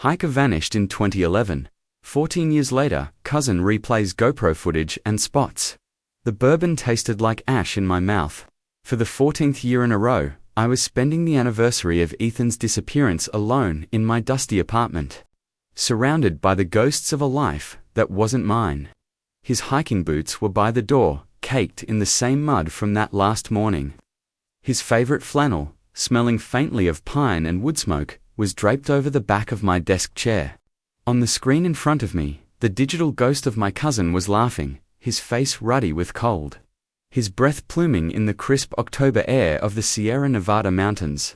Hiker vanished in 2011. 14 years later, cousin replays GoPro footage and spots. The bourbon tasted like ash in my mouth. For the 14th year in a row, I was spending the anniversary of Ethan's disappearance alone in my dusty apartment, surrounded by the ghosts of a life that wasn't mine. His hiking boots were by the door, caked in the same mud from that last morning. His favorite flannel, smelling faintly of pine and wood smoke, was draped over the back of my desk chair. On the screen in front of me, the digital ghost of my cousin was laughing, his face ruddy with cold, his breath pluming in the crisp October air of the Sierra Nevada mountains.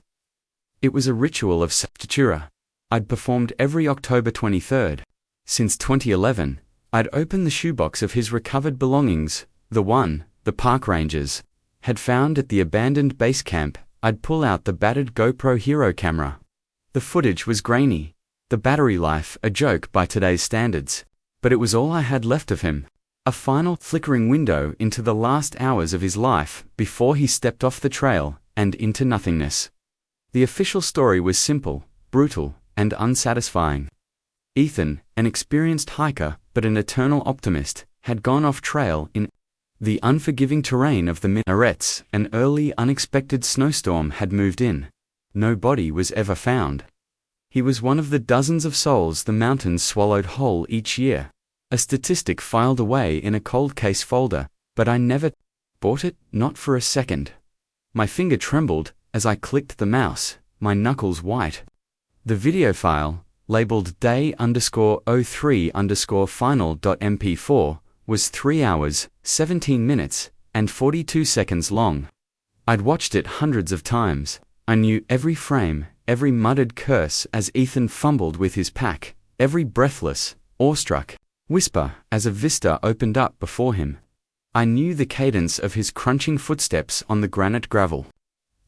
It was a ritual of sepultura I'd performed every October 23rd. Since 2011, I'd opened the shoebox of his recovered belongings, the one, the park rangers, had found at the abandoned base camp. I'd pull out the battered GoPro Hero camera. The footage was grainy, the battery life a joke by today's standards, but it was all I had left of him. A final flickering window into the last hours of his life before he stepped off the trail and into nothingness. The official story was simple, brutal, and unsatisfying. Ethan, an experienced hiker but an eternal optimist, had gone off trail in the unforgiving terrain of the minarets. An early, unexpected snowstorm had moved in. No body was ever found. He was one of the dozens of souls the mountains swallowed whole each year. A statistic filed away in a cold case folder, but I never bought it, not for a second. My finger trembled as I clicked the mouse, my knuckles white. The video file, labeled day_03_final.mp4, was 3 hours, 17 minutes, and 42 seconds long. I'd watched it hundreds of times. I knew every frame, every muttered curse as Ethan fumbled with his pack, every breathless, awestruck whisper as a vista opened up before him. I knew the cadence of his crunching footsteps on the granite gravel.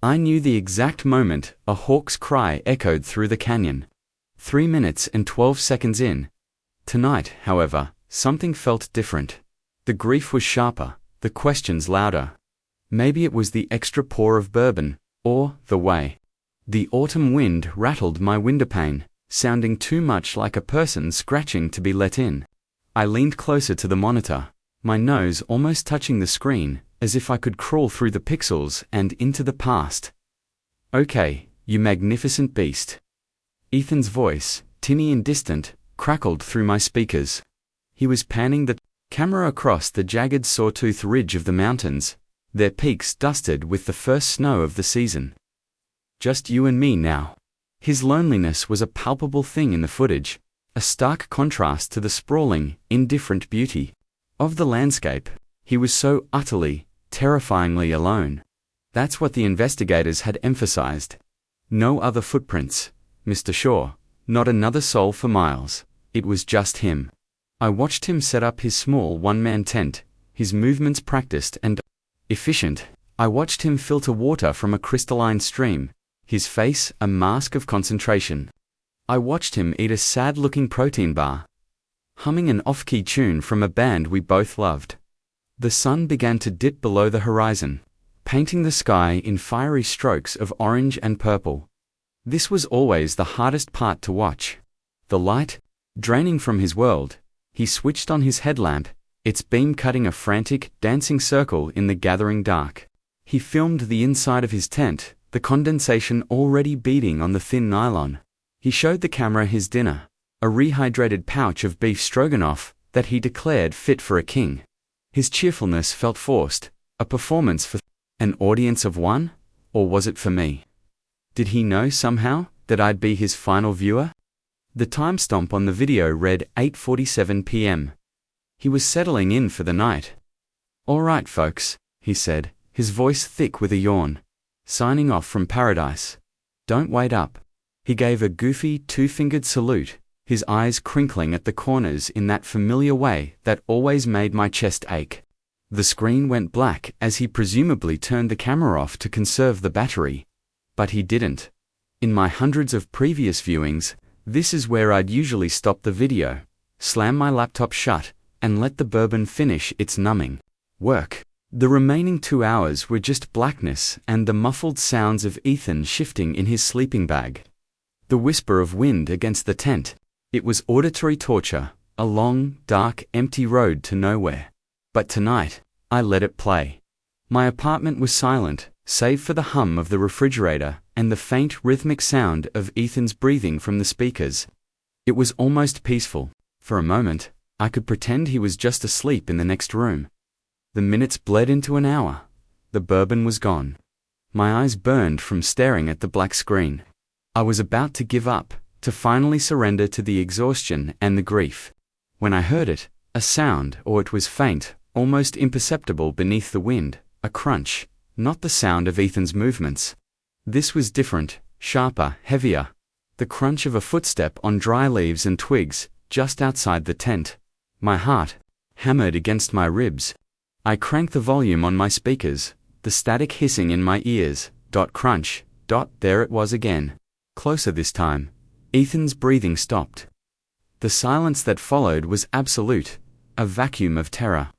I knew the exact moment a hawk's cry echoed through the canyon. 3 minutes and 12 seconds in. Tonight, however, something felt different. The grief was sharper, the questions louder. Maybe it was the extra pour of bourbon, or the way the autumn wind rattled my windowpane, sounding too much like a person scratching to be let in. I leaned closer to the monitor, my nose almost touching the screen, as if I could crawl through the pixels and into the past. "Okay, you magnificent beast." Ethan's voice, tinny and distant, crackled through my speakers. He was panning the camera across the jagged sawtooth ridge of the mountains, their peaks dusted with the first snow of the season. "Just you and me now." His loneliness was a palpable thing in the footage, a stark contrast to the sprawling, indifferent beauty of the landscape. He was so utterly, terrifyingly alone. That's what the investigators had emphasized. No other footprints, Mr. Shaw, not another soul for miles. It was just him. I watched him set up his small one-man tent, his movements practiced and efficient. I watched him filter water from a crystalline stream, his face a mask of concentration. I watched him eat a sad-looking protein bar, humming an off-key tune from a band we both loved. The sun began to dip below the horizon, painting the sky in fiery strokes of orange and purple. This was always the hardest part to watch. The light, draining from his world, he switched on his headlamp, its beam cutting a frantic, dancing circle in the gathering dark. He filmed the inside of his tent, the condensation already beading on the thin nylon. He showed the camera his dinner, a rehydrated pouch of beef stroganoff that he declared fit for a king. His cheerfulness felt forced, a performance for an audience of one, or was it for me? Did he know somehow that I'd be his final viewer? The timestamp on the video read 8:47 p.m. He was settling in for the night. "All right, folks," he said, his voice thick with a yawn. "Signing off from paradise. Don't wait up." He gave a goofy two-fingered salute, his eyes crinkling at the corners in that familiar way that always made my chest ache. The screen went black as he presumably turned the camera off to conserve the battery. But he didn't. In my hundreds of previous viewings, this is where I'd usually stop the video, slam my laptop shut, and let the bourbon finish its numbing work. The remaining 2 hours were just blackness and the muffled sounds of Ethan shifting in his sleeping bag. The whisper of wind against the tent. It was auditory torture, a long, dark, empty road to nowhere. But tonight, I let it play. My apartment was silent, save for the hum of the refrigerator and the faint rhythmic sound of Ethan's breathing from the speakers. It was almost peaceful. For a moment, I could pretend he was just asleep in the next room. The minutes bled into an hour. The bourbon was gone. My eyes burned from staring at the black screen. I was about to give up, to finally surrender to the exhaustion and the grief. When I heard it, a sound, or it was faint, almost imperceptible beneath the wind, a crunch, not the sound of Ethan's movements. This was different, sharper, heavier. The crunch of a footstep on dry leaves and twigs, just outside the tent. My heart hammered against my ribs. I cranked the volume on my speakers, the static hissing in my ears. Crunch. There it was again. Closer this time. Ethan's breathing stopped. The silence that followed was absolute, a vacuum of terror.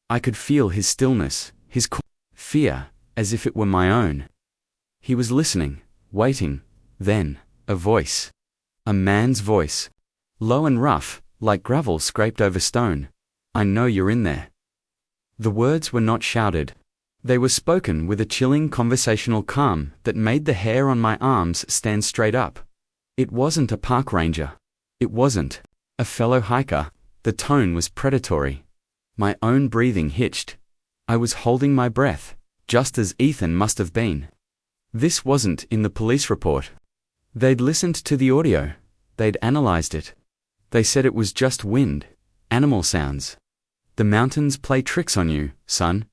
I could feel his stillness, his fear, as if it were my own. He was listening, waiting. Then, a voice. A man's voice. Low and rough, like gravel scraped over stone. I know you're in there. The words were not shouted. They were spoken with a chilling conversational calm that made the hair on my arms stand straight up. It wasn't a park ranger. It wasn't a fellow hiker. The tone was predatory. My own breathing hitched. I was holding my breath, just as Ethan must have been. This wasn't in the police report. They'd listened to the audio. They'd analyzed it. They said it was just wind, animal sounds. The mountains play tricks on you, son.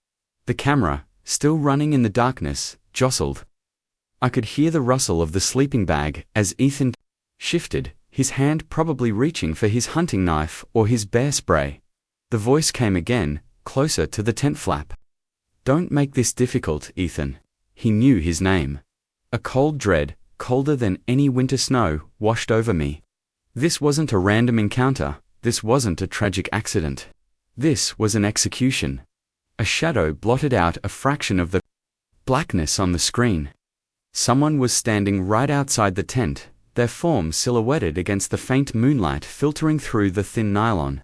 The camera, still running in the darkness, jostled. I could hear the rustle of the sleeping bag as Ethan shifted, his hand probably reaching for his hunting knife or his bear spray. The voice came again, closer to the tent flap. Don't make this difficult, Ethan. He knew his name. A cold dread, colder than any winter snow, washed over me. This wasn't a random encounter. This wasn't a tragic accident. This was an execution. A shadow blotted out a fraction of the blackness on the screen. Someone was standing right outside the tent, their form silhouetted against the faint moonlight filtering through the thin nylon.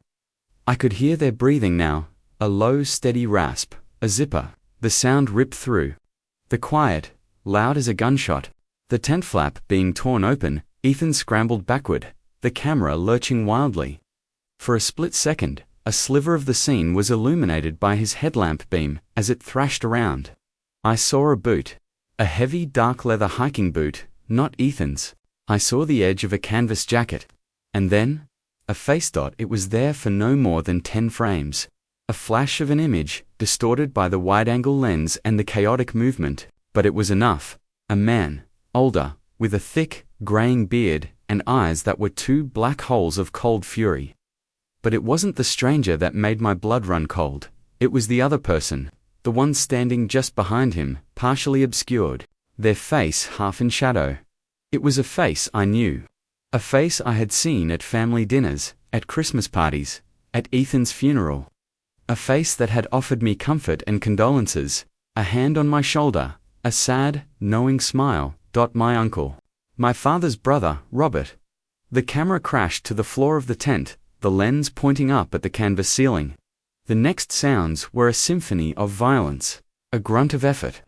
I could hear their breathing now, a low, steady rasp, a zipper, the sound ripped through. The quiet, loud as a gunshot. The tent flap being torn open, Ethan scrambled backward, the camera lurching wildly. For a split second, a sliver of the scene was illuminated by his headlamp beam as it thrashed around. I saw a boot. A heavy dark leather hiking boot, not Ethan's. I saw the edge of a canvas jacket. And then, a face. It was there for no more than 10 frames. A flash of an image, distorted by the wide-angle lens and the chaotic movement, but it was enough. A man, older, with a thick, graying beard and eyes that were 2 black holes of cold fury. But it wasn't the stranger that made my blood run cold. It was the other person, the one standing just behind him, partially obscured, their face half in shadow. It was a face I knew. A face I had seen at family dinners, at Christmas parties, at Ethan's funeral. A face that had offered me comfort and condolences, a hand on my shoulder, a sad, knowing smile. My uncle. My father's brother, Robert. The camera crashed to the floor of the tent, the lens pointing up at the canvas ceiling. The next sounds were a symphony of violence, a grunt of effort.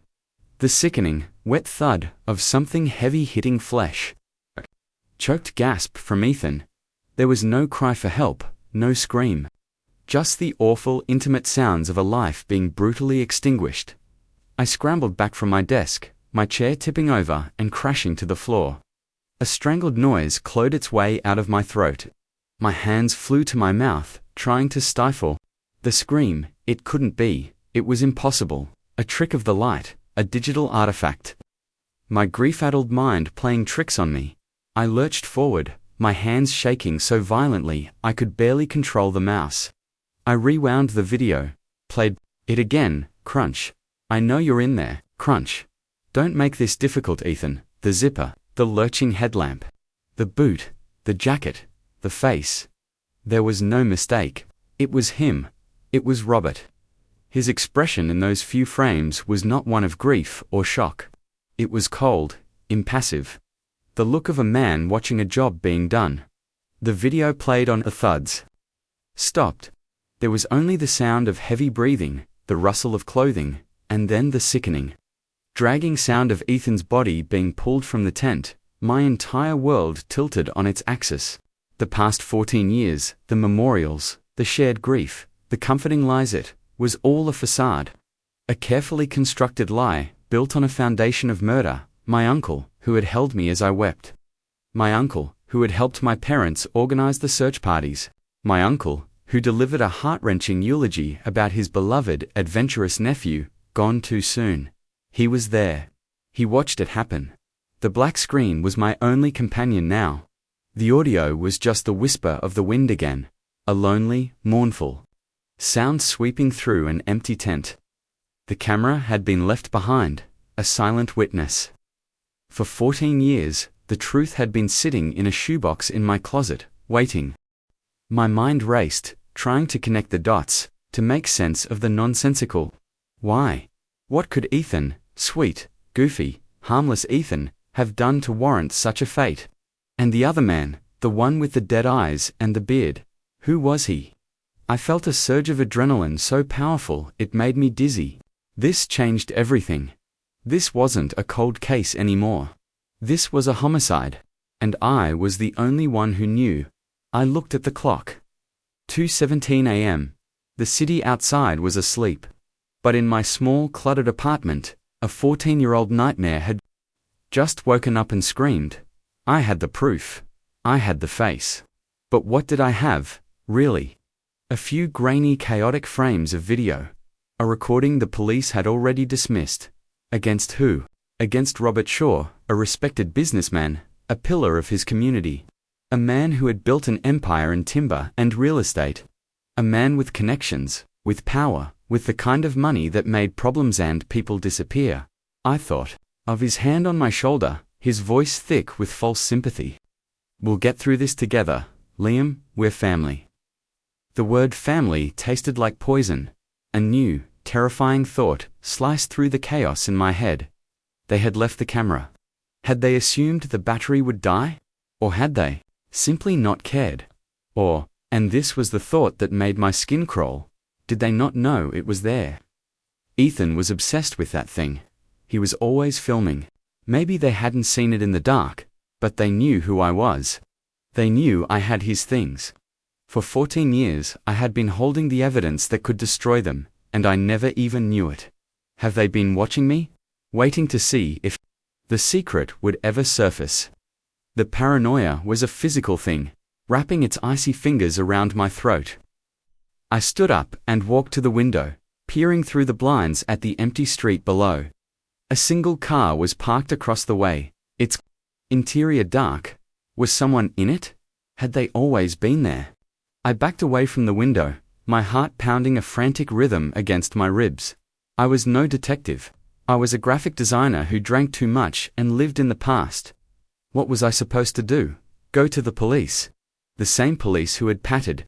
The sickening, wet thud of something heavy hitting flesh. A choked gasp from Ethan. There was no cry for help, no scream. Just the awful, intimate sounds of a life being brutally extinguished. I scrambled back from my desk, my chair tipping over and crashing to the floor. A strangled noise clawed its way out of my throat. My hands flew to my mouth, trying to stifle the scream. It couldn't be. It was impossible. A trick of the light, a digital artifact. My grief-addled mind playing tricks on me. I lurched forward, my hands shaking so violently I could barely control the mouse. I rewound the video, played it again. Crunch. I know you're in there. Crunch. Don't make this difficult, Ethan. The zipper, the lurching headlamp, the boot, the jacket, the face. There was no mistake. It was him. It was Robert. His expression in those few frames was not one of grief or shock. It was cold, impassive. The look of a man watching a job being done. The video played on. The thuds stopped. There was only the sound of heavy breathing, the rustle of clothing, and then the sickening, dragging sound of Ethan's body being pulled from the tent. My entire world tilted on its axis. The past 14 years, the memorials, the shared grief, the comforting lies, it was all a facade. A carefully constructed lie, built on a foundation of murder. My uncle, who had held me as I wept. My uncle, who had helped my parents organize the search parties. My uncle, who delivered a heart-wrenching eulogy about his beloved, adventurous nephew, gone too soon. He was there. He watched it happen. The black screen was my only companion now. The audio was just the whisper of the wind again, a lonely, mournful sound sweeping through an empty tent. The camera had been left behind, a silent witness. For 14 years, the truth had been sitting in a shoebox in my closet, waiting. My mind raced, trying to connect the dots, to make sense of the nonsensical. Why? What could Ethan, sweet, goofy, harmless Ethan, have done to warrant such a fate? And the other man, the one with the dead eyes and the beard, who was he? I felt a surge of adrenaline so powerful it made me dizzy. This changed everything. This wasn't a cold case anymore. This was a homicide. And I was the only one who knew. I looked at the clock. 2:17 a.m. The city outside was asleep. But in my small, cluttered apartment, a 14-year-old nightmare had just woken up and screamed. I had the proof. I had the face. But what did I have, really? A few grainy, chaotic frames of video. A recording the police had already dismissed. Against who? Against Robert Shaw, a respected businessman, a pillar of his community. A man who had built an empire in timber and real estate. A man with connections, with power, with the kind of money that made problems and people disappear. I thought of his hand on my shoulder, his voice thick with false sympathy. We'll get through this together, Liam, we're family. The word family tasted like poison. A new, terrifying thought sliced through the chaos in my head. They had left the camera. Had they assumed the battery would die? Or had they simply not cared? Or, and this was the thought that made my skin crawl, did they not know it was there? Ethan was obsessed with that thing. He was always filming. Maybe they hadn't seen it in the dark, but they knew who I was. They knew I had his things. For 14 years I had been holding the evidence that could destroy them, and I never even knew it. Have they been watching me? Waiting to see if the secret would ever surface. The paranoia was a physical thing, wrapping its icy fingers around my throat. I stood up and walked to the window, peering through the blinds at the empty street below. A single car was parked across the way, its interior dark. Was someone in it? Had they always been there? I backed away from the window, my heart pounding a frantic rhythm against my ribs. I was no detective. I was a graphic designer who drank too much and lived in the past. What was I supposed to do? Go to the police? The same police who had patted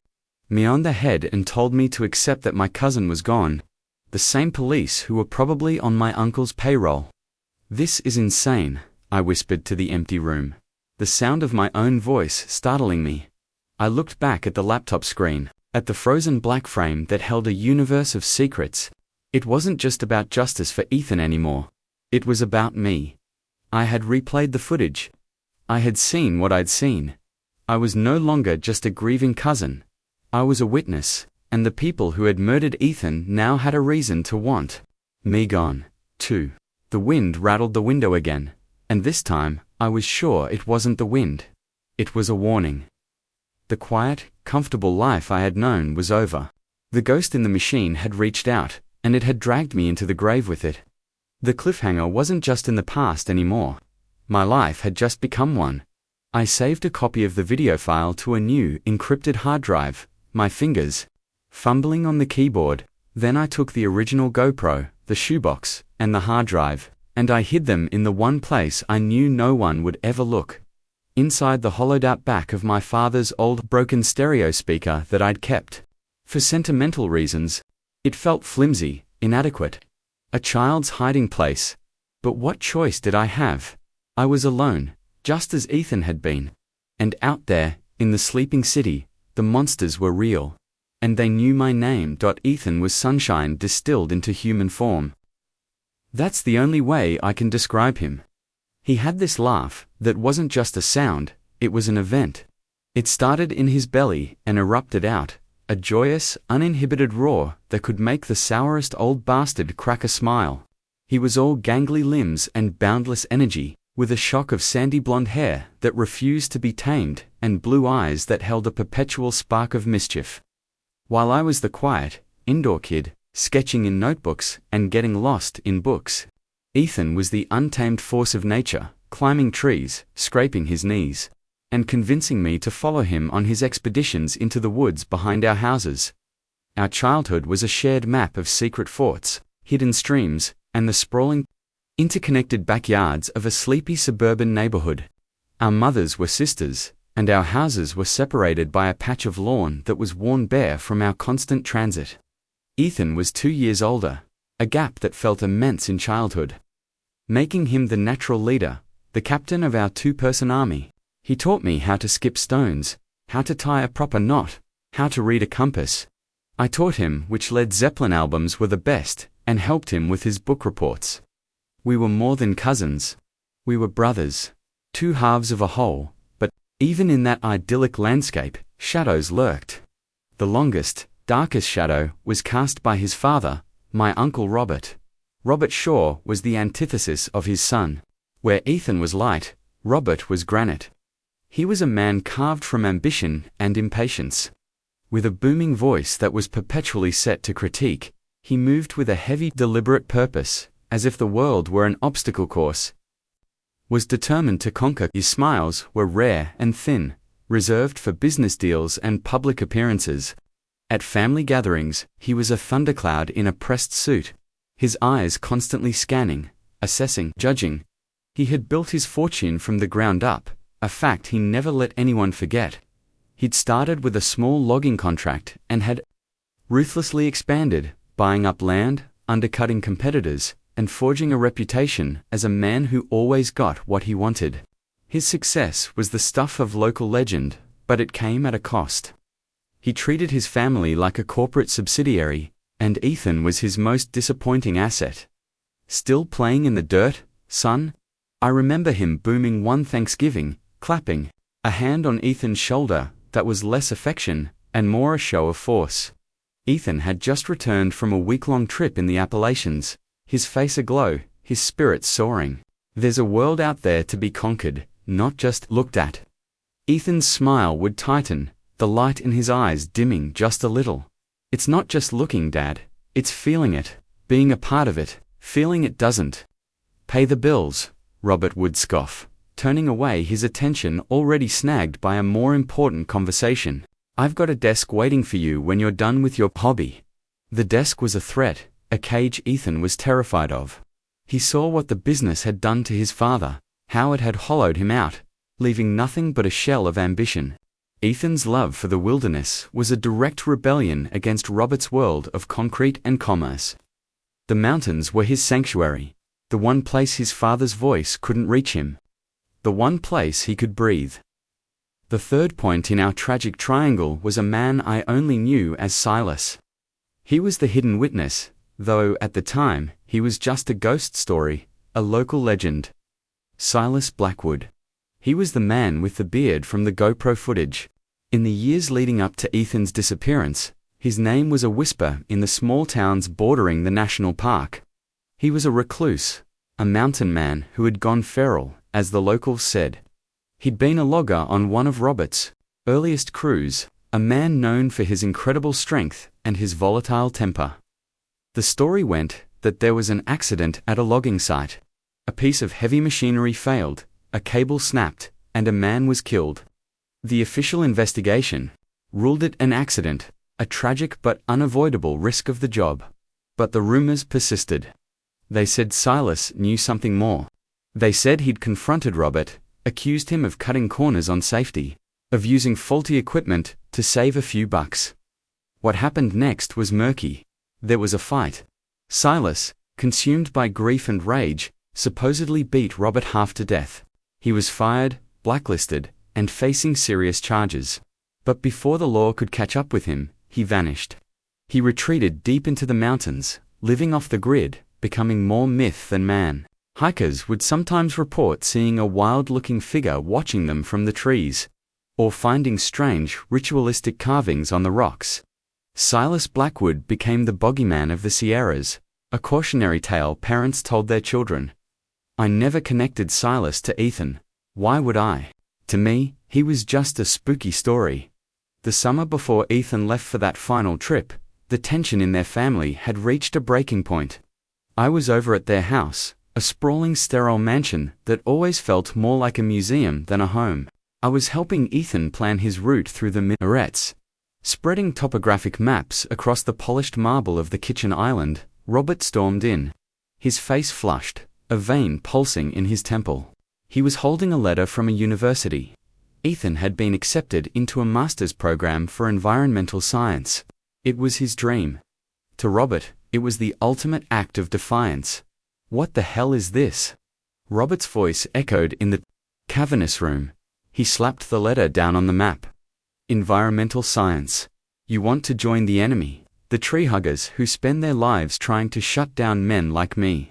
me on the head and told me to accept that my cousin was gone. The same police who were probably on my uncle's payroll. This is insane, I whispered to the empty room, the sound of my own voice startling me. I looked back at the laptop screen, at the frozen black frame that held a universe of secrets. It wasn't just about justice for Ethan anymore. It was about me. I had replayed the footage. I had seen what I'd seen. I was no longer just a grieving cousin. I was a witness, and the people who had murdered Ethan now had a reason to want me gone, too. The wind rattled the window again, and this time, I was sure it wasn't the wind. It was a warning. The quiet, comfortable life I had known was over. The ghost in the machine had reached out, and it had dragged me into the grave with it. The cliffhanger wasn't just in the past anymore. My life had just become one. I saved a copy of the video file to a new, encrypted hard drive, my fingers fumbling on the keyboard. Then I took the original GoPro, the shoebox, and the hard drive, and I hid them in the one place I knew no one would ever look. Inside the hollowed-out back of my father's old broken stereo speaker that I'd kept. For sentimental reasons. It felt flimsy, inadequate. A child's hiding place. But what choice did I have? I was alone, just as Ethan had been. And out there, in the sleeping city, the monsters were real. And they knew my name. Ethan was sunshine distilled into human form. That's the only way I can describe him. He had this laugh that wasn't just a sound, it was an event. It started in his belly and erupted out, a joyous, uninhibited roar that could make the sourest old bastard crack a smile. He was all gangly limbs and boundless energy, with a shock of sandy blonde hair that refused to be tamed and blue eyes that held a perpetual spark of mischief. While I was the quiet, indoor kid, sketching in notebooks and getting lost in books, Ethan was the untamed force of nature, climbing trees, scraping his knees, and convincing me to follow him on his expeditions into the woods behind our houses. Our childhood was a shared map of secret forts, hidden streams, and the sprawling, interconnected backyards of a sleepy suburban neighborhood. Our mothers were sisters, and our houses were separated by a patch of lawn that was worn bare from our constant transit. Ethan was 2 years older, a gap that felt immense in childhood. Making him the natural leader, the captain of our two-person army, he taught me how to skip stones, how to tie a proper knot, how to read a compass. I taught him which Led Zeppelin albums were the best, and helped him with his book reports. We were more than cousins. We were brothers, two halves of a whole, but even in that idyllic landscape, shadows lurked. The longest, darkest shadow was cast by his father, my Uncle Robert. Robert Shaw was the antithesis of his son. Where Ethan was light, Robert was granite. He was a man carved from ambition and impatience. With a booming voice that was perpetually set to critique, he moved with a heavy, deliberate purpose, as if the world were an obstacle course. Was determined to conquer. His smiles were rare and thin, reserved for business deals and public appearances. At family gatherings, he was a thundercloud in a pressed suit, his eyes constantly scanning, assessing, judging. He had built his fortune from the ground up, a fact he never let anyone forget. He'd started with a small logging contract and had ruthlessly expanded, buying up land, undercutting competitors, and forging a reputation as a man who always got what he wanted. His success was the stuff of local legend, but it came at a cost. He treated his family like a corporate subsidiary, and Ethan was his most disappointing asset. Still playing in the dirt, son? I remember him booming one Thanksgiving, clapping, a hand on Ethan's shoulder that was less affection and more a show of force. Ethan had just returned from a week-long trip in the Appalachians, his face aglow, his spirits soaring. There's a world out there to be conquered, not just looked at. Ethan's smile would tighten, the light in his eyes dimming just a little. It's not just looking, Dad, it's feeling it, being a part of it, feeling it doesn't pay the bills, Robert would scoff, turning away his attention already snagged by a more important conversation. I've got a desk waiting for you when you're done with your hobby. The desk was a threat, a cage Ethan was terrified of. He saw what the business had done to his father, how it had hollowed him out, leaving nothing but a shell of ambition. Ethan's love for the wilderness was a direct rebellion against Robert's world of concrete and commerce. The mountains were his sanctuary, the one place his father's voice couldn't reach him, the one place he could breathe. The third point in our tragic triangle was a man I only knew as Silas. He was the hidden witness, though at the time, he was just a ghost story, a local legend. Silas Blackwood. He was the man with the beard from the GoPro footage. In the years leading up to Ethan's disappearance, his name was a whisper in the small towns bordering the national park. He was a recluse, a mountain man who had gone feral, as the locals said. He'd been a logger on one of Robert's earliest crews, a man known for his incredible strength and his volatile temper. The story went that there was an accident at a logging site. A piece of heavy machinery failed, a cable snapped, and a man was killed. The official investigation ruled it an accident, a tragic but unavoidable risk of the job. But the rumors persisted. They said Silas knew something more. They said he'd confronted Robert, accused him of cutting corners on safety, of using faulty equipment to save a few bucks. What happened next was murky. There was a fight. Silas, consumed by grief and rage, supposedly beat Robert half to death. He was fired, blacklisted, and facing serious charges. But before the law could catch up with him, he vanished. He retreated deep into the mountains, living off the grid, becoming more myth than man. Hikers would sometimes report seeing a wild-looking figure watching them from the trees, or finding strange, ritualistic carvings on the rocks. Silas Blackwood became the bogeyman of the Sierras, a cautionary tale parents told their children. I never connected Silas to Ethan. Why would I? To me, he was just a spooky story. The summer before Ethan left for that final trip, the tension in their family had reached a breaking point. I was over at their house, a sprawling sterile mansion that always felt more like a museum than a home. I was helping Ethan plan his route through the minarets. Spreading topographic maps across the polished marble of the kitchen island, Robert stormed in. His face flushed, a vein pulsing in his temple. He was holding a letter from a university. Ethan had been accepted into a master's program for environmental science. It was his dream. To Robert, it was the ultimate act of defiance. What the hell is this? Robert's voice echoed in the cavernous room. He slapped the letter down on the map. Environmental science. You want to join the enemy, the tree huggers who spend their lives trying to shut down men like me.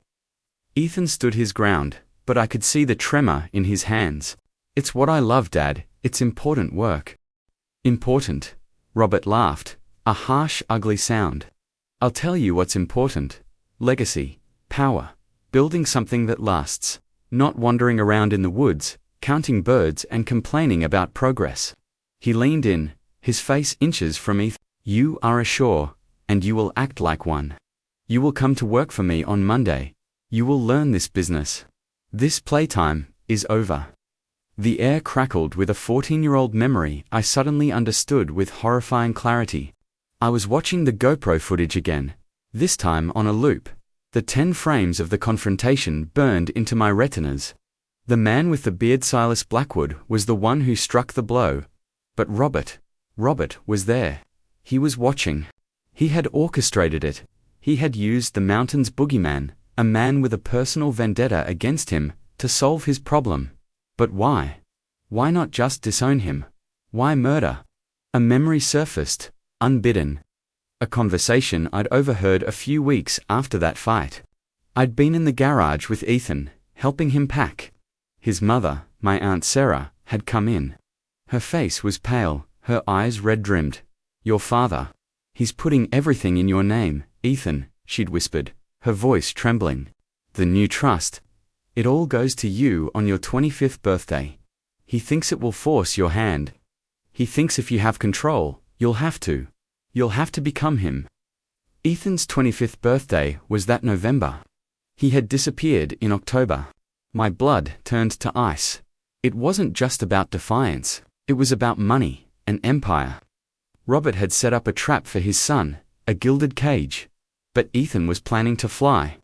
Ethan stood his ground, but I could see the tremor in his hands. It's what I love, Dad. It's important work. Important? Robert laughed, a harsh, ugly sound. I'll tell you what's important. Legacy, power, building something that lasts, not wandering around in the woods, counting birds and complaining about progress. He leaned in, his face inches from Ethan. You are a shore, and you will act like one. You will come to work for me on Monday. You will learn this business. This playtime is over. The air crackled with a 14-year-old memory I suddenly understood with horrifying clarity. I was watching the GoPro footage again, this time on a loop. The 10 frames of the confrontation burned into my retinas. The man with the beard, Silas Blackwood, was the one who struck the blow. But Robert was there. He was watching. He had orchestrated it. He had used the mountain's boogeyman, a man with a personal vendetta against him, to solve his problem. But why? Why not just disown him? Why murder? A memory surfaced, unbidden. A conversation I'd overheard a few weeks after that fight. I'd been in the garage with Ethan, helping him pack. His mother, my Aunt Sarah, had come in. Her face was pale, her eyes red-rimmed. Your father. He's putting everything in your name, Ethan, she'd whispered, her voice trembling. The new trust. It all goes to you on your 25th birthday. He thinks it will force your hand. He thinks if you have control, you'll have to. You'll have to become him. Ethan's 25th birthday was that November. He had disappeared in October. My blood turned to ice. It wasn't just about defiance. It was about money, an empire. Robert had set up a trap for his son, a gilded cage. But Ethan was planning to fly.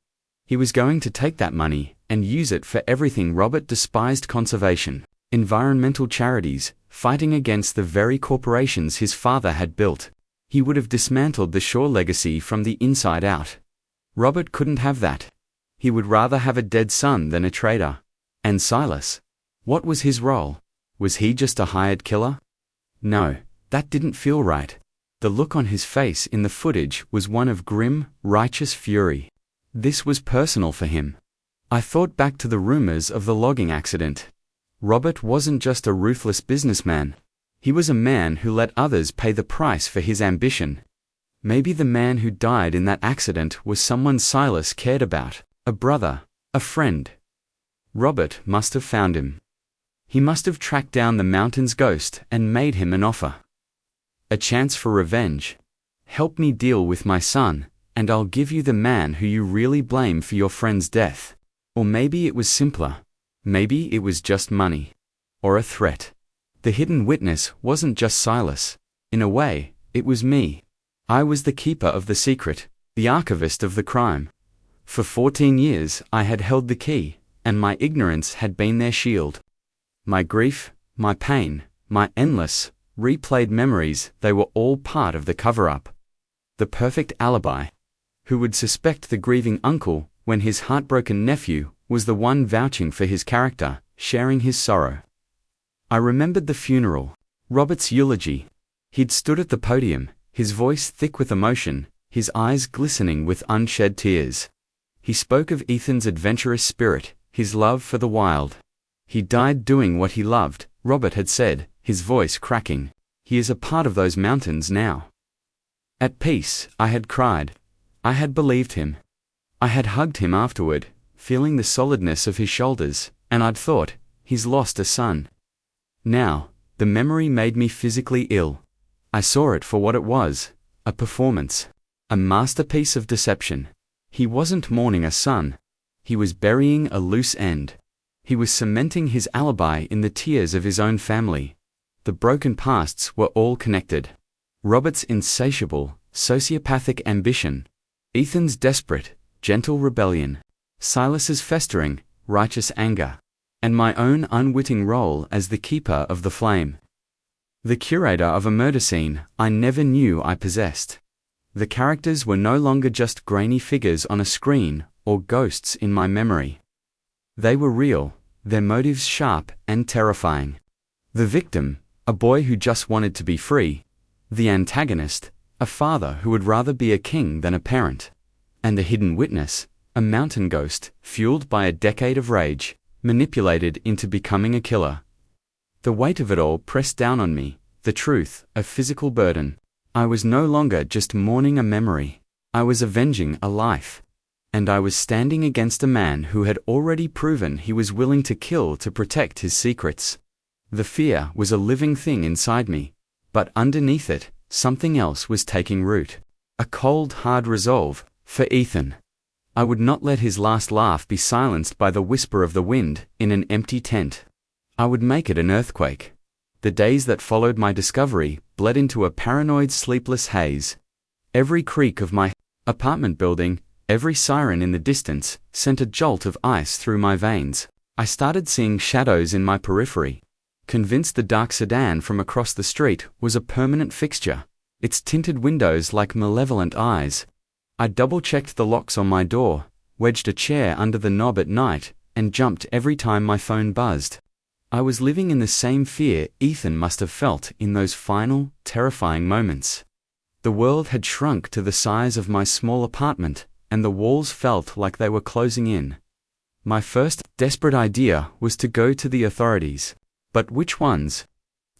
He was going to take that money and use it for everything Robert despised: conservation, environmental charities, fighting against the very corporations his father had built. He would have dismantled the Shaw legacy from the inside out. Robert couldn't have that. He would rather have a dead son than a traitor. And Silas? What was his role? Was he just a hired killer? No, that didn't feel right. The look on his face in the footage was one of grim, righteous fury. This was personal for him. I thought back to the rumors of the logging accident. Robert wasn't just a ruthless businessman. He was a man who let others pay the price for his ambition. Maybe the man who died in that accident was someone Silas cared about, a brother, a friend. Robert must have found him. He must have tracked down the mountain's ghost and made him an offer. A chance for revenge. Help me deal with my son, and I'll give you the man who you really blame for your friend's death. Or maybe it was simpler. Maybe it was just money. Or a threat. The hidden witness wasn't just Silas. In a way, it was me. I was the keeper of the secret, the archivist of the crime. For 14 years I had held the key, and my ignorance had been their shield. My grief, my pain, my endless, replayed memories, they were all part of the cover-up. The perfect alibi. Who would suspect the grieving uncle when his heartbroken nephew was the one vouching for his character, sharing his sorrow. I remembered the funeral, Robert's eulogy. He'd stood at the podium, his voice thick with emotion, his eyes glistening with unshed tears. He spoke of Ethan's adventurous spirit, his love for the wild. He died doing what he loved, Robert had said, his voice cracking. He is a part of those mountains now. At peace, I had cried. I had believed him. I had hugged him afterward, feeling the solidness of his shoulders, and I'd thought, he's lost a son. Now, the memory made me physically ill. I saw it for what it was, a performance, a masterpiece of deception. He wasn't mourning a son. He was burying a loose end. He was cementing his alibi in the tears of his own family. The broken pasts were all connected. Robert's insatiable, sociopathic ambition, Ethan's desperate, gentle rebellion, Silas's festering, righteous anger, and my own unwitting role as the keeper of the flame. The curator of a murder scene I never knew I possessed. The characters were no longer just grainy figures on a screen or ghosts in my memory. They were real, their motives sharp and terrifying. The victim, a boy who just wanted to be free. The antagonist, a father who would rather be a king than a parent. And the hidden witness, a mountain ghost, fueled by a decade of rage, manipulated into becoming a killer. The weight of it all pressed down on me, the truth, a physical burden. I was no longer just mourning a memory. I was avenging a life. And I was standing against a man who had already proven he was willing to kill to protect his secrets. The fear was a living thing inside me, but underneath it, something else was taking root. A cold, hard resolve, for Ethan. I would not let his last laugh be silenced by the whisper of the wind in an empty tent. I would make it an earthquake. The days that followed my discovery bled into a paranoid sleepless haze. Every creak of my apartment building, every siren in the distance, sent a jolt of ice through my veins. I started seeing shadows in my periphery. Convinced the dark sedan from across the street was a permanent fixture, its tinted windows like malevolent eyes. I double-checked the locks on my door, wedged a chair under the knob at night, and jumped every time my phone buzzed. I was living in the same fear Ethan must have felt in those final, terrifying moments. The world had shrunk to the size of my small apartment, and the walls felt like they were closing in. My first desperate idea was to go to the authorities. But which ones?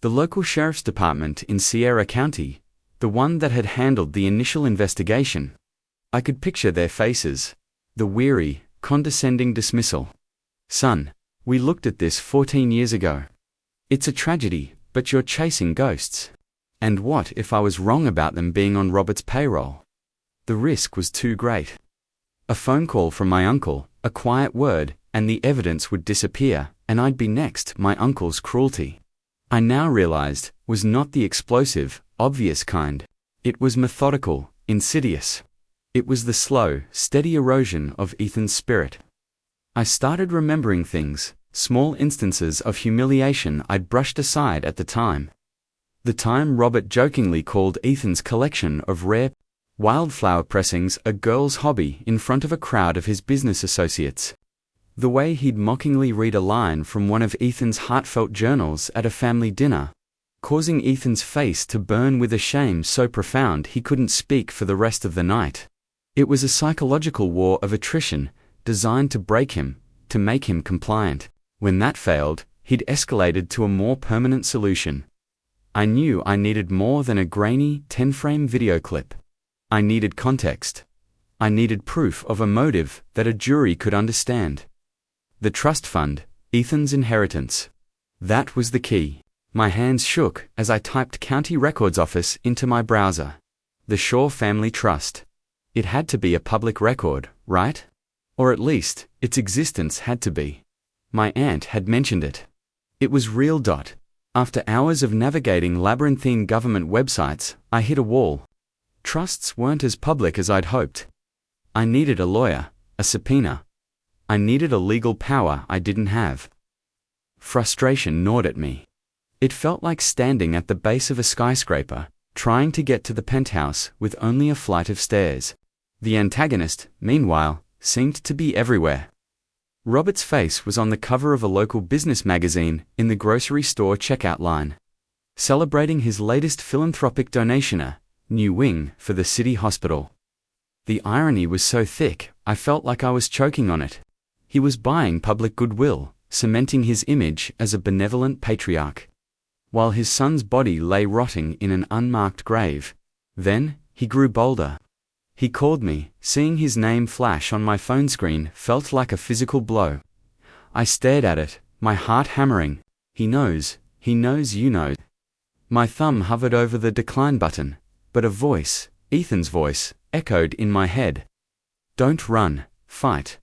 The local sheriff's department in Sierra County, the one that had handled the initial investigation. I could picture their faces, the weary, condescending dismissal. Son, we looked at this 14 years ago. It's a tragedy, but you're chasing ghosts. And what if I was wrong about them being on Robert's payroll? The risk was too great. A phone call from my uncle, a quiet word, and the evidence would disappear, and I'd be next. My uncle's cruelty, I now realized, was not the explosive, obvious kind. It was methodical, insidious. It was the slow, steady erosion of Ethan's spirit. I started remembering things, small instances of humiliation I'd brushed aside at the time. The time Robert jokingly called Ethan's collection of rare wildflower pressings a girl's hobby in front of a crowd of his business associates. The way he'd mockingly read a line from one of Ethan's heartfelt journals at a family dinner, causing Ethan's face to burn with a shame so profound he couldn't speak for the rest of the night. It was a psychological war of attrition, designed to break him, to make him compliant. When that failed, he'd escalated to a more permanent solution. I knew I needed more than a grainy, 10-frame video clip. I needed context. I needed proof of a motive that a jury could understand. The trust fund, Ethan's inheritance. That was the key. My hands shook as I typed County Records Office into my browser. The Shaw Family Trust. It had to be a public record, right? Or at least, its existence had to be. My aunt had mentioned it. It was real. After hours of navigating labyrinthine government websites, I hit a wall. Trusts weren't as public as I'd hoped. I needed a lawyer, a subpoena. I needed a legal power I didn't have. Frustration gnawed at me. It felt like standing at the base of a skyscraper, trying to get to the penthouse with only a flight of stairs. The antagonist, meanwhile, seemed to be everywhere. Robert's face was on the cover of a local business magazine in the grocery store checkout line, celebrating his latest philanthropic donation, a new wing for the city hospital. The irony was so thick, I felt like I was choking on it. He was buying public goodwill, cementing his image as a benevolent patriarch, while his son's body lay rotting in an unmarked grave. Then, he grew bolder. He called me. Seeing his name flash on my phone screen felt like a physical blow. I stared at it, my heart hammering. He knows you know. My thumb hovered over the decline button, but a voice, Ethan's voice, echoed in my head. Don't run, fight.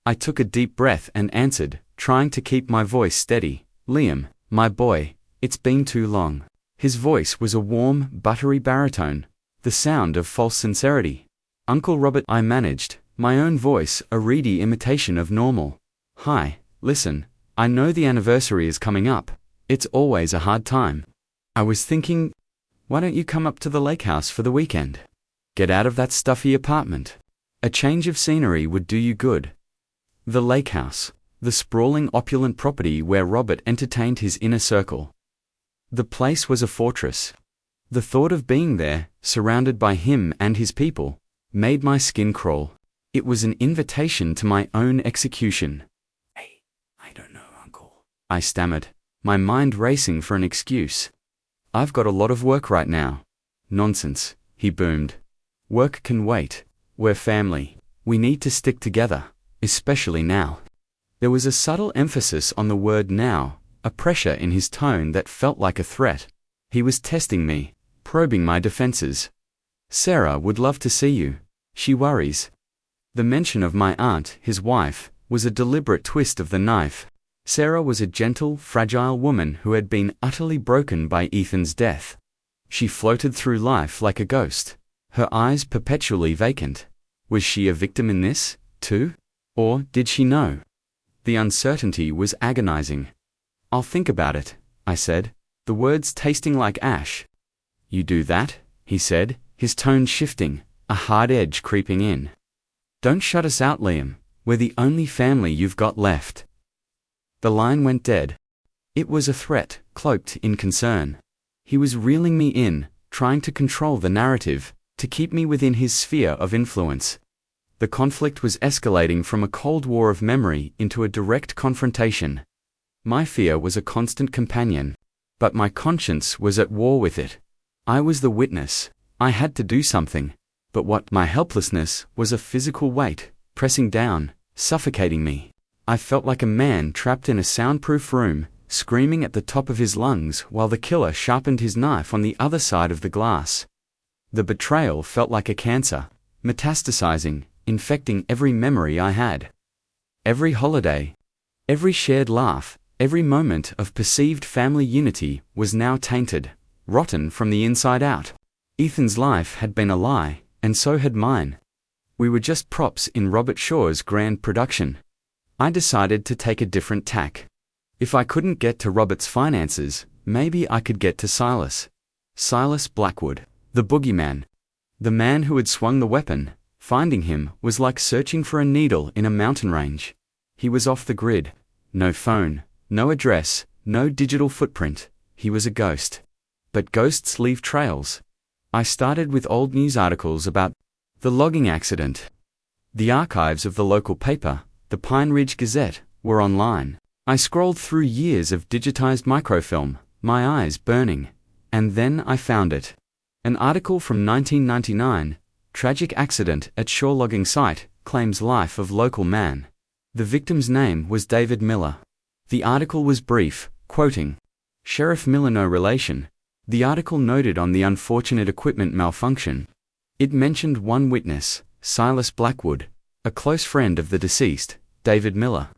I took a deep breath and answered, trying to keep my voice steady. Liam, my boy, it's been too long. His voice was a warm, buttery baritone, the sound of false sincerity. Uncle Robert, I managed, my own voice, a reedy imitation of normal. Hi, listen, I know the anniversary is coming up. It's always a hard time. I was thinking, why don't you come up to the lake house for the weekend? Get out of that stuffy apartment. A change of scenery would do you good. The lake house, the sprawling opulent property where Robert entertained his inner circle. The place was a fortress. The thought of being there, surrounded by him and his people, made my skin crawl. It was an invitation to my own execution. Hey, I don't know, Uncle, I stammered, my mind racing for an excuse. I've got a lot of work right now. Nonsense, he boomed. Work can wait. We're family. We need to stick together, especially now. There was a subtle emphasis on the word now, a pressure in his tone that felt like a threat. He was testing me, probing my defenses. Sarah would love to see you. She worries. The mention of my aunt, his wife, was a deliberate twist of the knife. Sarah was a gentle, fragile woman who had been utterly broken by Ethan's death. She floated through life like a ghost, her eyes perpetually vacant. Was she a victim in this, too? Or did she know? The uncertainty was agonizing. I'll think about it, I said, the words tasting like ash. You do that? He said, his tone shifting, a hard edge creeping in. Don't shut us out, Liam. We're the only family you've got left. The line went dead. It was a threat, cloaked in concern. He was reeling me in, trying to control the narrative, to keep me within his sphere of influence. The conflict was escalating from a cold war of memory into a direct confrontation. My fear was a constant companion, but my conscience was at war with it. I was the witness. I had to do something. But what? My helplessness was a physical weight, pressing down, suffocating me. I felt like a man trapped in a soundproof room, screaming at the top of his lungs while the killer sharpened his knife on the other side of the glass. The betrayal felt like a cancer, metastasizing, infecting every memory I had. Every holiday, every shared laugh, every moment of perceived family unity was now tainted, rotten from the inside out. Ethan's life had been a lie, and so had mine. We were just props in Robert Shaw's grand production. I decided to take a different tack. If I couldn't get to Robert's finances, maybe I could get to Silas. Silas Blackwood, the boogeyman. The man who had swung the weapon. Finding him was like searching for a needle in a mountain range. He was off the grid. No phone, no address, no digital footprint. He was a ghost. But ghosts leave trails. I started with old news articles about the logging accident. The archives of the local paper, the Pine Ridge Gazette, were online. I scrolled through years of digitized microfilm, my eyes burning. And then I found it. An article from 1999, tragic accident at shore logging site, claims life of local man. The victim's name was David Miller. The article was brief, quoting, Sheriff Miller no relation. The article noted on the unfortunate equipment malfunction. It mentioned one witness, Silas Blackwood, a close friend of the deceased, David Miller.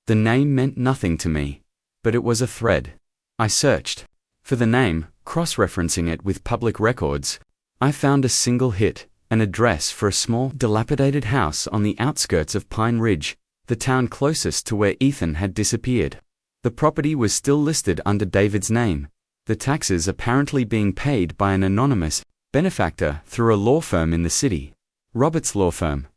The name meant nothing to me, but it was a thread. I searched for the name, cross-referencing it with public records. I found a single hit, an address for a small, dilapidated house on the outskirts of Pine Ridge, the town closest to where Ethan had disappeared. The property was still listed under David's name, the taxes apparently being paid by an anonymous benefactor through a law firm in the city. Robert's law firm.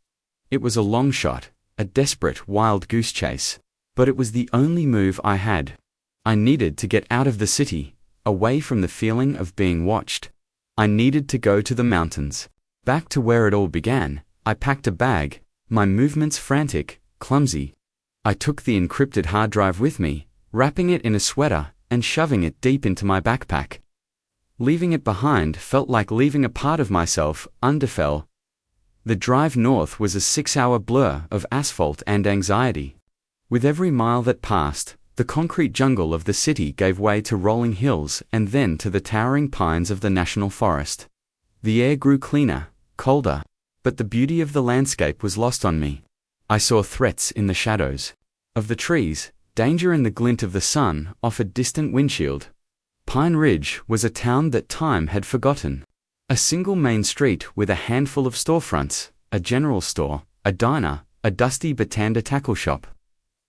It was a long shot, a desperate wild goose chase. But it was the only move I had. I needed to get out of the city, away from the feeling of being watched. I needed to go to the mountains. Back to where it all began. I packed a bag, my movements frantic, clumsy. I took the encrypted hard drive with me, wrapping it in a sweater and shoving it deep into my backpack. Leaving it behind felt like leaving a part of myself undefelled. The drive north was a 6-hour blur of asphalt and anxiety. With every mile that passed, the concrete jungle of the city gave way to rolling hills and then to the towering pines of the national forest. The air grew cleaner, colder, but the beauty of the landscape was lost on me. I saw threats in the shadows of the trees, danger in the glint of the sun off a distant windshield. Pine Ridge was a town that time had forgotten. A single main street with a handful of storefronts, a general store, a diner, a dusty Batanda tackle shop.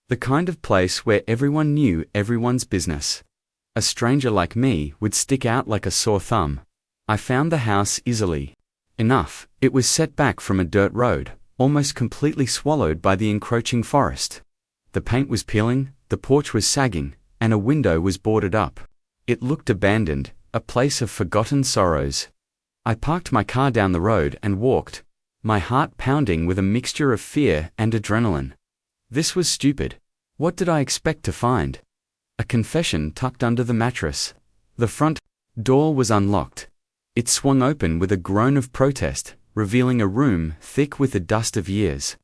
The kind of place where everyone knew everyone's business. A stranger like me would stick out like a sore thumb. I found the house easily enough. It was set back from a dirt road, almost completely swallowed by the encroaching forest. The paint was peeling, the porch was sagging, and a window was boarded up. It looked abandoned, a place of forgotten sorrows. I parked my car down the road and walked, my heart pounding with a mixture of fear and adrenaline. This was stupid. What did I expect to find? A confession tucked under the mattress. The front door was unlocked. It swung open with a groan of protest, revealing a room thick with the dust of years.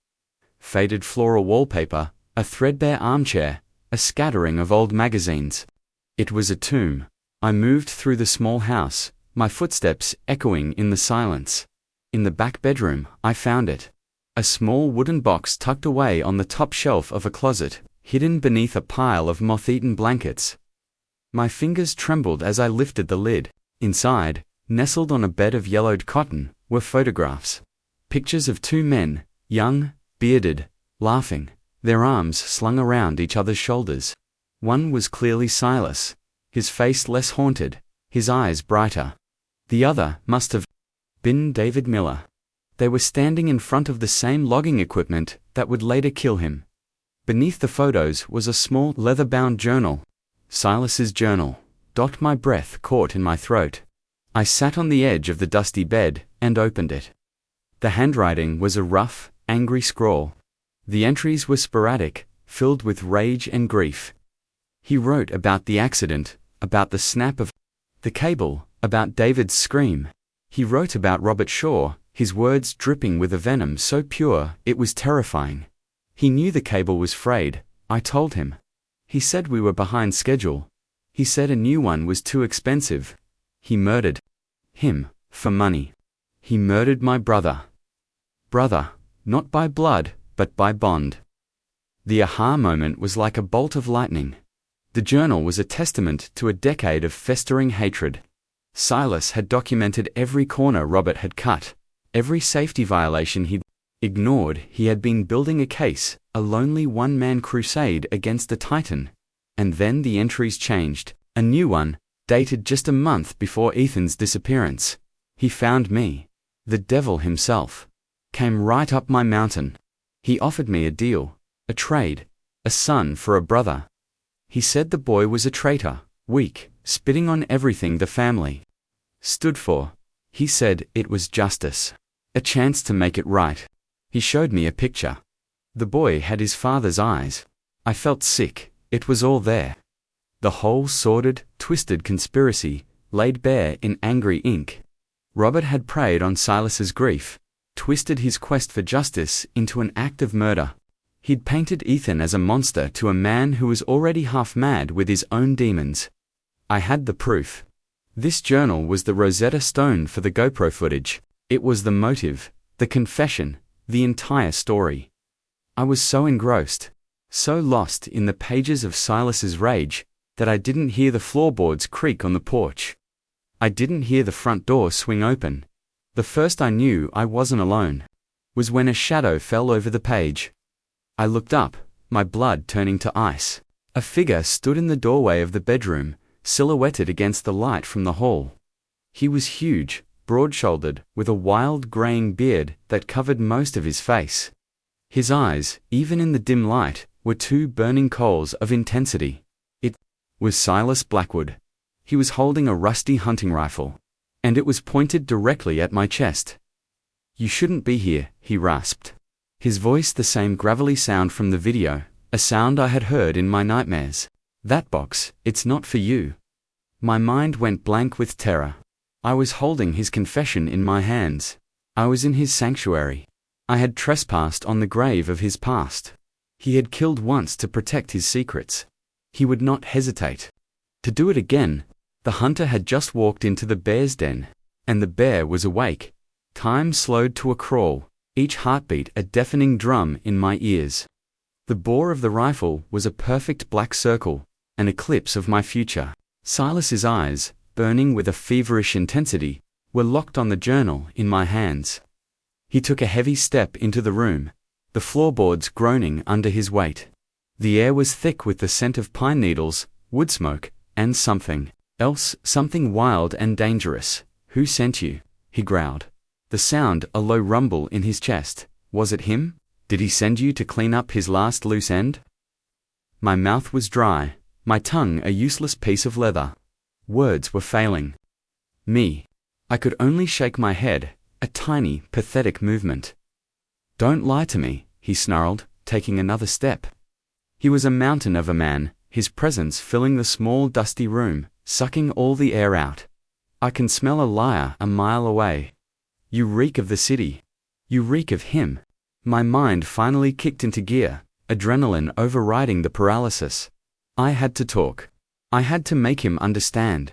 Faded floral wallpaper, a threadbare armchair, a scattering of old magazines. It was a tomb. I moved through the small house, my footsteps echoing in the silence. In the back bedroom, I found it. A small wooden box tucked away on the top shelf of a closet, hidden beneath a pile of moth-eaten blankets. My fingers trembled as I lifted the lid. Inside, nestled on a bed of yellowed cotton, were photographs. Pictures of two men, young, bearded, laughing, their arms slung around each other's shoulders. One was clearly Silas, his face less haunted, his eyes brighter. The other must have been David Miller. They were standing in front of the same logging equipment that would later kill him. Beneath the photos was a small leather-bound journal. Silas's journal. My breath caught in my throat. I sat on the edge of the dusty bed and opened it. The handwriting was a rough, angry scrawl. The entries were sporadic, filled with rage and grief. He wrote about the accident, about the snap of the cable, about David's scream. He wrote about Robert Shaw, his words dripping with a venom so pure it was terrifying. He knew the cable was frayed, I told him. He said we were behind schedule. He said a new one was too expensive. He murdered him for money. He murdered my brother. Brother, not by blood, but by bond. The aha moment was like a bolt of lightning. The journal was a testament to a decade of festering hatred. Silas had documented every corner Robert had cut, every safety violation he'd ignored. He had been building a case, a lonely one-man crusade against the Titan. And then the entries changed. A new one, dated just a month before Ethan's disappearance. He found me. The devil himself. Came right up my mountain. He offered me a deal, a trade, a son for a brother. He said the boy was a traitor, weak, spitting on everything the family stood for. He said it was justice, a chance to make it right. He showed me a picture. The boy had his father's eyes. I felt sick. It was all there. The whole sordid, twisted conspiracy, laid bare in angry ink. Robert had preyed on Silas's grief, twisted his quest for justice into an act of murder. He'd painted Ethan as a monster to a man who was already half mad with his own demons. I had the proof. This journal was the Rosetta Stone for the GoPro footage. It was the motive, the confession, the entire story. I was so engrossed, so lost in the pages of Silas's rage, that I didn't hear the floorboards creak on the porch. I didn't hear the front door swing open. The first I knew I wasn't alone was when a shadow fell over the page. I looked up, my blood turning to ice. A figure stood in the doorway of the bedroom, silhouetted against the light from the hall. He was huge, broad-shouldered, with a wild graying beard that covered most of his face. His eyes, even in the dim light, were two burning coals of intensity. It was Silas Blackwood. He was holding a rusty hunting rifle, and it was pointed directly at my chest. "You shouldn't be here," he rasped. His voice the same gravelly sound from the video, a sound I had heard in my nightmares. "That box, it's not for you." My mind went blank with terror. I was holding his confession in my hands. I was in his sanctuary. I had trespassed on the grave of his past. He had killed once to protect his secrets. He would not hesitate to do it again. The hunter had just walked into the bear's den, and the bear was awake. Time slowed to a crawl, each heartbeat a deafening drum in my ears. The bore of the rifle was a perfect black circle, an eclipse of my future. Silas's eyes, burning with a feverish intensity, were locked on the journal in my hands. He took a heavy step into the room, the floorboards groaning under his weight. The air was thick with the scent of pine needles, wood smoke, and something else, something wild and dangerous. "Who sent you?" he growled. The sound a low rumble in his chest. Was it him? Did he send you to clean up his last loose end? My mouth was dry, my tongue a useless piece of leather. Words were failing me. I could only shake my head, a tiny, pathetic movement. "Don't lie to me," he snarled, taking another step. He was a mountain of a man, his presence filling the small dusty room, sucking all the air out. "I can smell a liar a mile away. You reek of the city. You reek of him." My mind finally kicked into gear, adrenaline overriding the paralysis. I had to talk. I had to make him understand.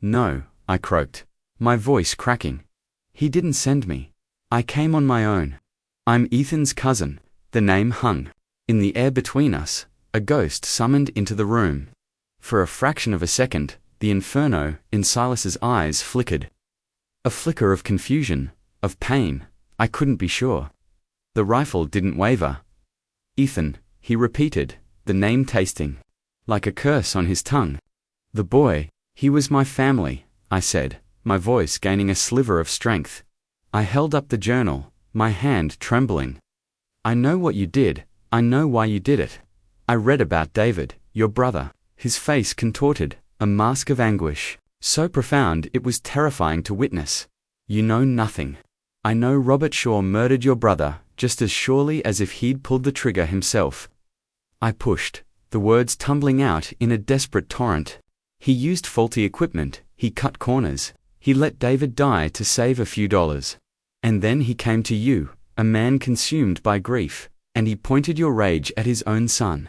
"No," I croaked, my voice cracking. "He didn't send me. I came on my own. I'm Ethan's cousin." The name hung in the air between us, a ghost summoned into the room. For a fraction of a second, the inferno in Silas's eyes flickered. A flicker of confusion, of pain, I couldn't be sure. The rifle didn't waver. "Ethan," he repeated, the name tasting like a curse on his tongue. "The boy, he was my family," I said, my voice gaining a sliver of strength. I held up the journal, my hand trembling. "I know what you did. I know why you did it. I read about David, your brother." His face contorted, a mask of anguish, so profound it was terrifying to witness. "You know nothing. I know Robert Shaw murdered your brother, just as surely as if he'd pulled the trigger himself." I pushed, the words tumbling out in a desperate torrent. "He used faulty equipment, he cut corners, he let David die to save a few dollars. And then he came to you, a man consumed by grief, and he pointed your rage at his own son.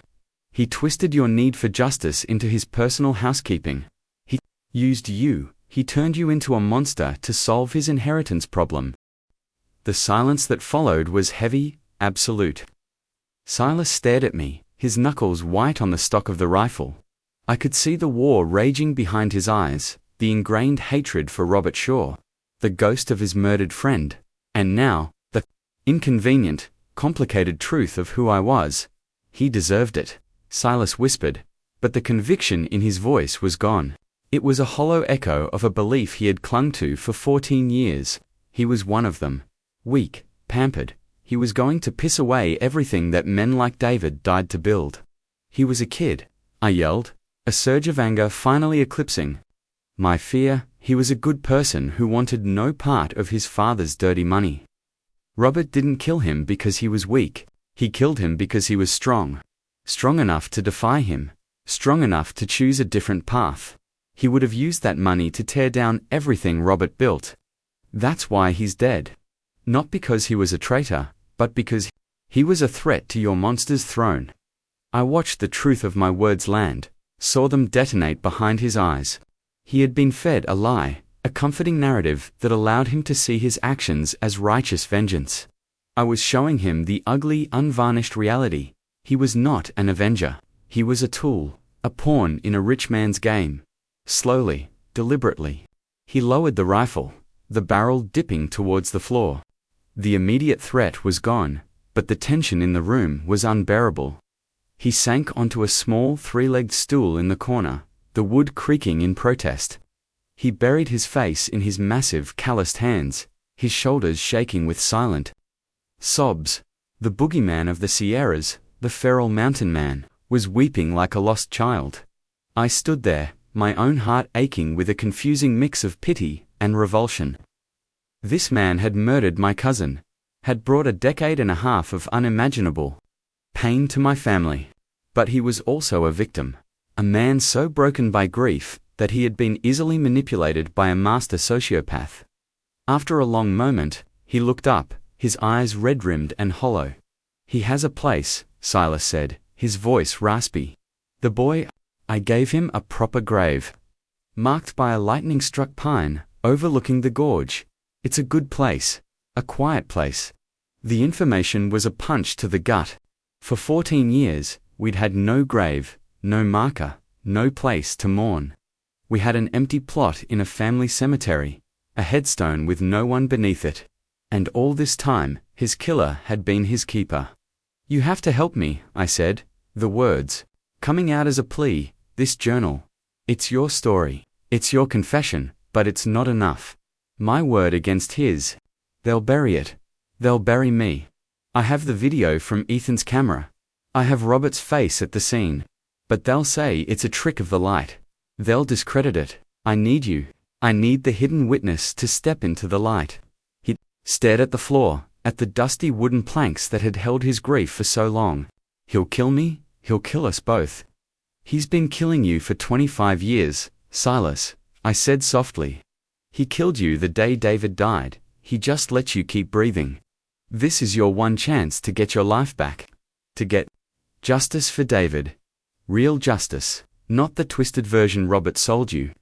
He twisted your need for justice into his personal housekeeping. He used you, he turned you into a monster to solve his inheritance problem." The silence that followed was heavy, absolute. Silas stared at me, his knuckles white on the stock of the rifle. I could see the war raging behind his eyes, the ingrained hatred for Robert Shaw, the ghost of his murdered friend, and now, the inconvenient, complicated truth of who I was. "He deserved it," Silas whispered, but the conviction in his voice was gone. It was a hollow echo of a belief he had clung to for 14 years. He was one of them. Weak, pampered, he was going to piss away everything that men like David died to build. "He was a kid," I yelled, a surge of anger finally eclipsing my fear. "He was a good person who wanted no part of his father's dirty money. Robert didn't kill him because he was weak, he killed him because he was strong. Strong enough to defy him, strong enough to choose a different path. He would have used that money to tear down everything Robert built. That's why he's dead. Not because he was a traitor, but because he was a threat to your monster's throne." I watched the truth of my words land, saw them detonate behind his eyes. He had been fed a lie, a comforting narrative that allowed him to see his actions as righteous vengeance. I was showing him the ugly, unvarnished reality. He was not an avenger. He was a tool, a pawn in a rich man's game. Slowly, deliberately, he lowered the rifle, the barrel dipping towards the floor. The immediate threat was gone, but the tension in the room was unbearable. He sank onto a small three-legged stool in the corner, the wood creaking in protest. He buried his face in his massive, calloused hands, his shoulders shaking with silent sobs. The boogeyman of the Sierras, the feral mountain man, was weeping like a lost child. I stood there, my own heart aching with a confusing mix of pity and revulsion. This man had murdered my cousin, had brought a decade and a half of unimaginable pain to my family. But he was also a victim, a man so broken by grief that he had been easily manipulated by a master sociopath. After a long moment, he looked up, his eyes red-rimmed and hollow. "He has a place," Silas said, his voice raspy. "The boy, I gave him a proper grave, marked by a lightning-struck pine, overlooking the gorge. It's a good place, a quiet place." The information was a punch to the gut. For 14 years, we'd had no grave, no marker, no place to mourn. We had an empty plot in a family cemetery, a headstone with no one beneath it. And all this time, his killer had been his keeper. "You have to help me," I said, the words coming out as a plea. "This journal. It's your story. It's your confession, but it's not enough. My word against his. They'll bury it. They'll bury me. I have the video from Ethan's camera. I have Robert's face at the scene. But they'll say it's a trick of the light. They'll discredit it. I need you. I need the hidden witness to step into the light." He stared at the floor, at the dusty wooden planks that had held his grief for so long. "He'll kill me. He'll kill us both." "He's been killing you for 25 years, Silas," I said softly. "He killed you the day David died. He just let you keep breathing. This is your one chance to get your life back. To get justice for David. Real justice, not the twisted version Robert sold you."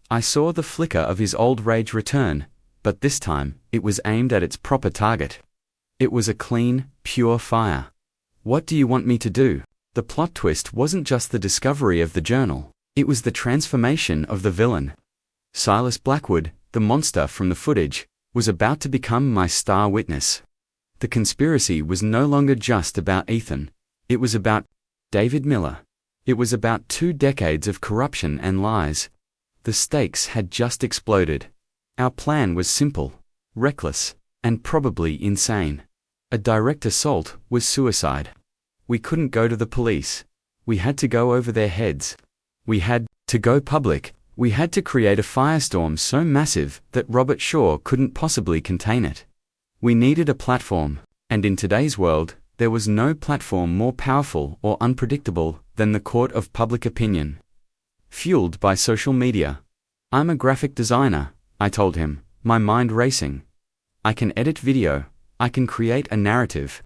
I saw the flicker of his old rage return, but this time, it was aimed at its proper target. It was a clean, pure fire. "What do you want me to do?" The plot twist wasn't just the discovery of the journal, it was the transformation of the villain. Silas Blackwood, the monster from the footage, was about to become my star witness. The conspiracy was no longer just about Ethan. It was about David Miller. It was about 2 decades of corruption and lies. The stakes had just exploded. Our plan was simple, reckless, and probably insane. A direct assault was suicide. We couldn't go to the police. We had to go over their heads. We had to go public. We had to create a firestorm so massive that Robert Shaw couldn't possibly contain it. We needed a platform, and in today's world, there was no platform more powerful or unpredictable than the court of public opinion. Fueled by social media. "I'm a graphic designer," I told him, my mind racing. "I can edit video. I can create a narrative.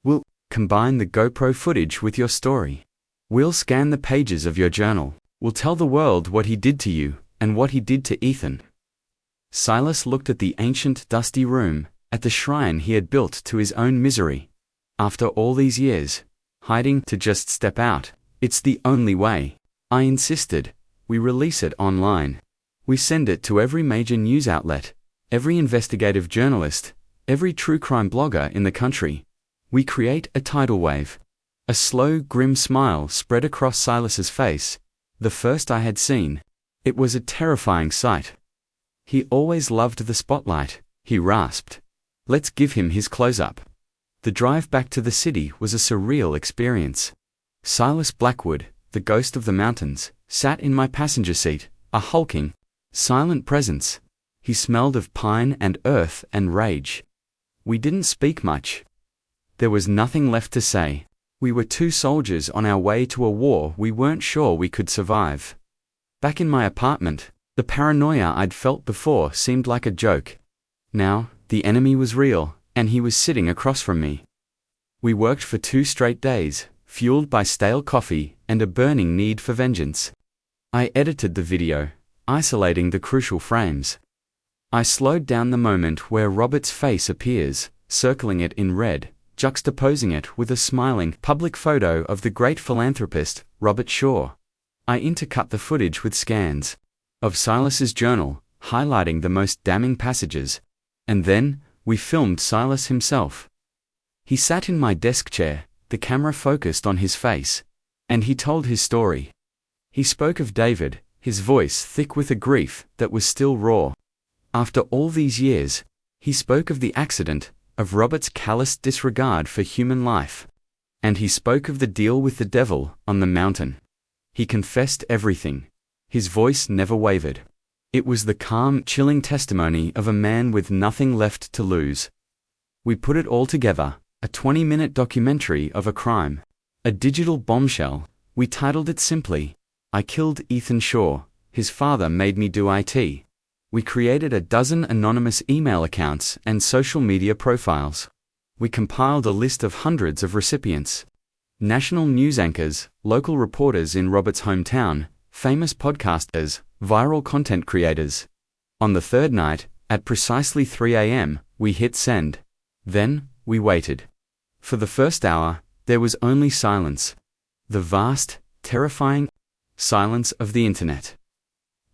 We'll combine the GoPro footage with your story. We'll scan the pages of your journal. We'll tell the world what he did to you, and what he did to Ethan." Silas looked at the ancient, dusty room, at the shrine he had built to his own misery. "After all these years, hiding to just step out, it's the only way," I insisted. "We release it online. We send it to every major news outlet, every investigative journalist, every true crime blogger in the country. We create a tidal wave." A slow, grim smile spread across Silas's face, the first I had seen. It was a terrifying sight. "He always loved the spotlight," he rasped. "Let's give him his close-up." The drive back to the city was a surreal experience. Silas Blackwood, the ghost of the mountains, sat in my passenger seat, a hulking, silent presence. He smelled of pine and earth and rage. We didn't speak much. There was nothing left to say. We were 2 soldiers on our way to a war we weren't sure we could survive. Back in my apartment, the paranoia I'd felt before seemed like a joke. Now, the enemy was real, and he was sitting across from me. We worked for 2 straight days, fueled by stale coffee and a burning need for vengeance. I edited the video, isolating the crucial frames. I slowed down the moment where Robert's face appears, circling it in red, juxtaposing it with a smiling public photo of the great philanthropist, Robert Shaw. I intercut the footage with scans of Silas's journal, highlighting the most damning passages. And then, we filmed Silas himself. He sat in my desk chair, the camera focused on his face, and he told his story. He spoke of David, his voice thick with a grief that was still raw. After all these years, he spoke of the accident, of Robert's callous disregard for human life. And he spoke of the deal with the devil on the mountain. He confessed everything. His voice never wavered. It was the calm, chilling testimony of a man with nothing left to lose. We put it all together, a 20-minute documentary of a crime. A digital bombshell. We titled it simply, "I Killed Ethan Shaw, His Father Made Me Do IT." We created a dozen anonymous email accounts and social media profiles. We compiled a list of hundreds of recipients. National news anchors, local reporters in Robert's hometown, famous podcasters, viral content creators. On the third night, at precisely 3 a.m., we hit send. Then, we waited. For the first hour, there was only silence. The vast, terrifying silence of the internet.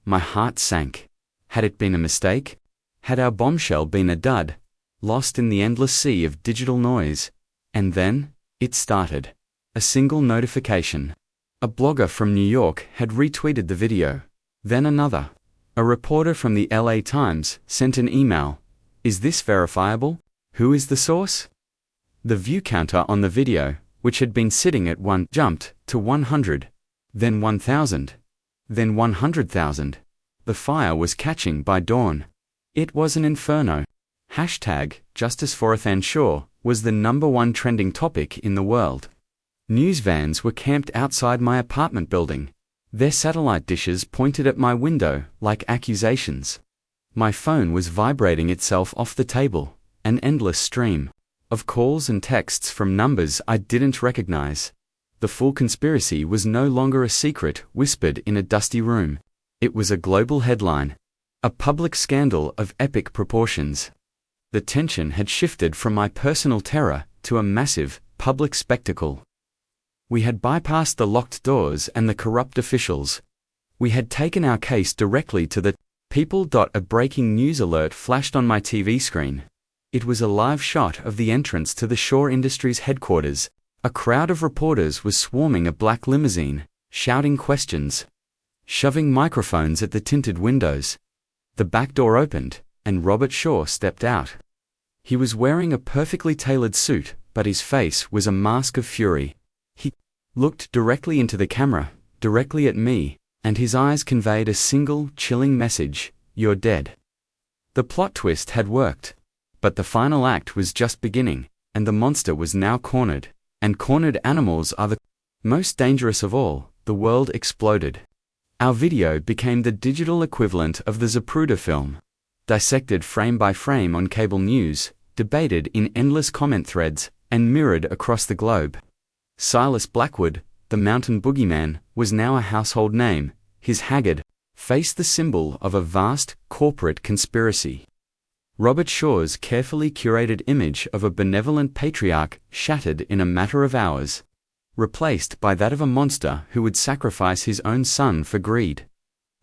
My heart sank. Had it been a mistake? Had our bombshell been a dud, lost in the endless sea of digital noise? And then, it started. A single notification. A blogger from New York had retweeted the video. Then another. A reporter from the LA Times sent an email. Is this verifiable? Who is the source? The view counter on the video, which had been sitting at 1, jumped to 100, then 1,000, then 100,000. The fire was catching by dawn. It was an inferno. Hashtag Justice for Ethan Shaw was the #1 trending topic in the world. News vans were camped outside my apartment building. Their satellite dishes pointed at my window like accusations. My phone was vibrating itself off the table, an endless stream of calls and texts from numbers I didn't recognize. The full conspiracy was no longer a secret whispered in a dusty room. It was a global headline. A public scandal of epic proportions. The tension had shifted from my personal terror to a massive, public spectacle. We had bypassed the locked doors and the corrupt officials. We had taken our case directly to the people. A breaking news alert flashed on my TV screen. It was a live shot of the entrance to the Shaw Industries headquarters. A crowd of reporters was swarming a black limousine, shouting questions, shoving microphones at the tinted windows. The back door opened, and Robert Shaw stepped out. He was wearing a perfectly tailored suit, but his face was a mask of fury. He looked directly into the camera, directly at me, and his eyes conveyed a single, chilling message: "You're dead." The plot twist had worked. But the final act was just beginning, and the monster was now cornered. And cornered animals are the most dangerous of all. The world exploded. Our video became the digital equivalent of the Zapruder film. Dissected frame by frame on cable news, debated in endless comment threads, and mirrored across the globe. Silas Blackwood, the mountain boogeyman, was now a household name, his haggard face the symbol of a vast, corporate conspiracy. Robert Shaw's carefully curated image of a benevolent patriarch shattered in a matter of hours, replaced by that of a monster who would sacrifice his own son for greed.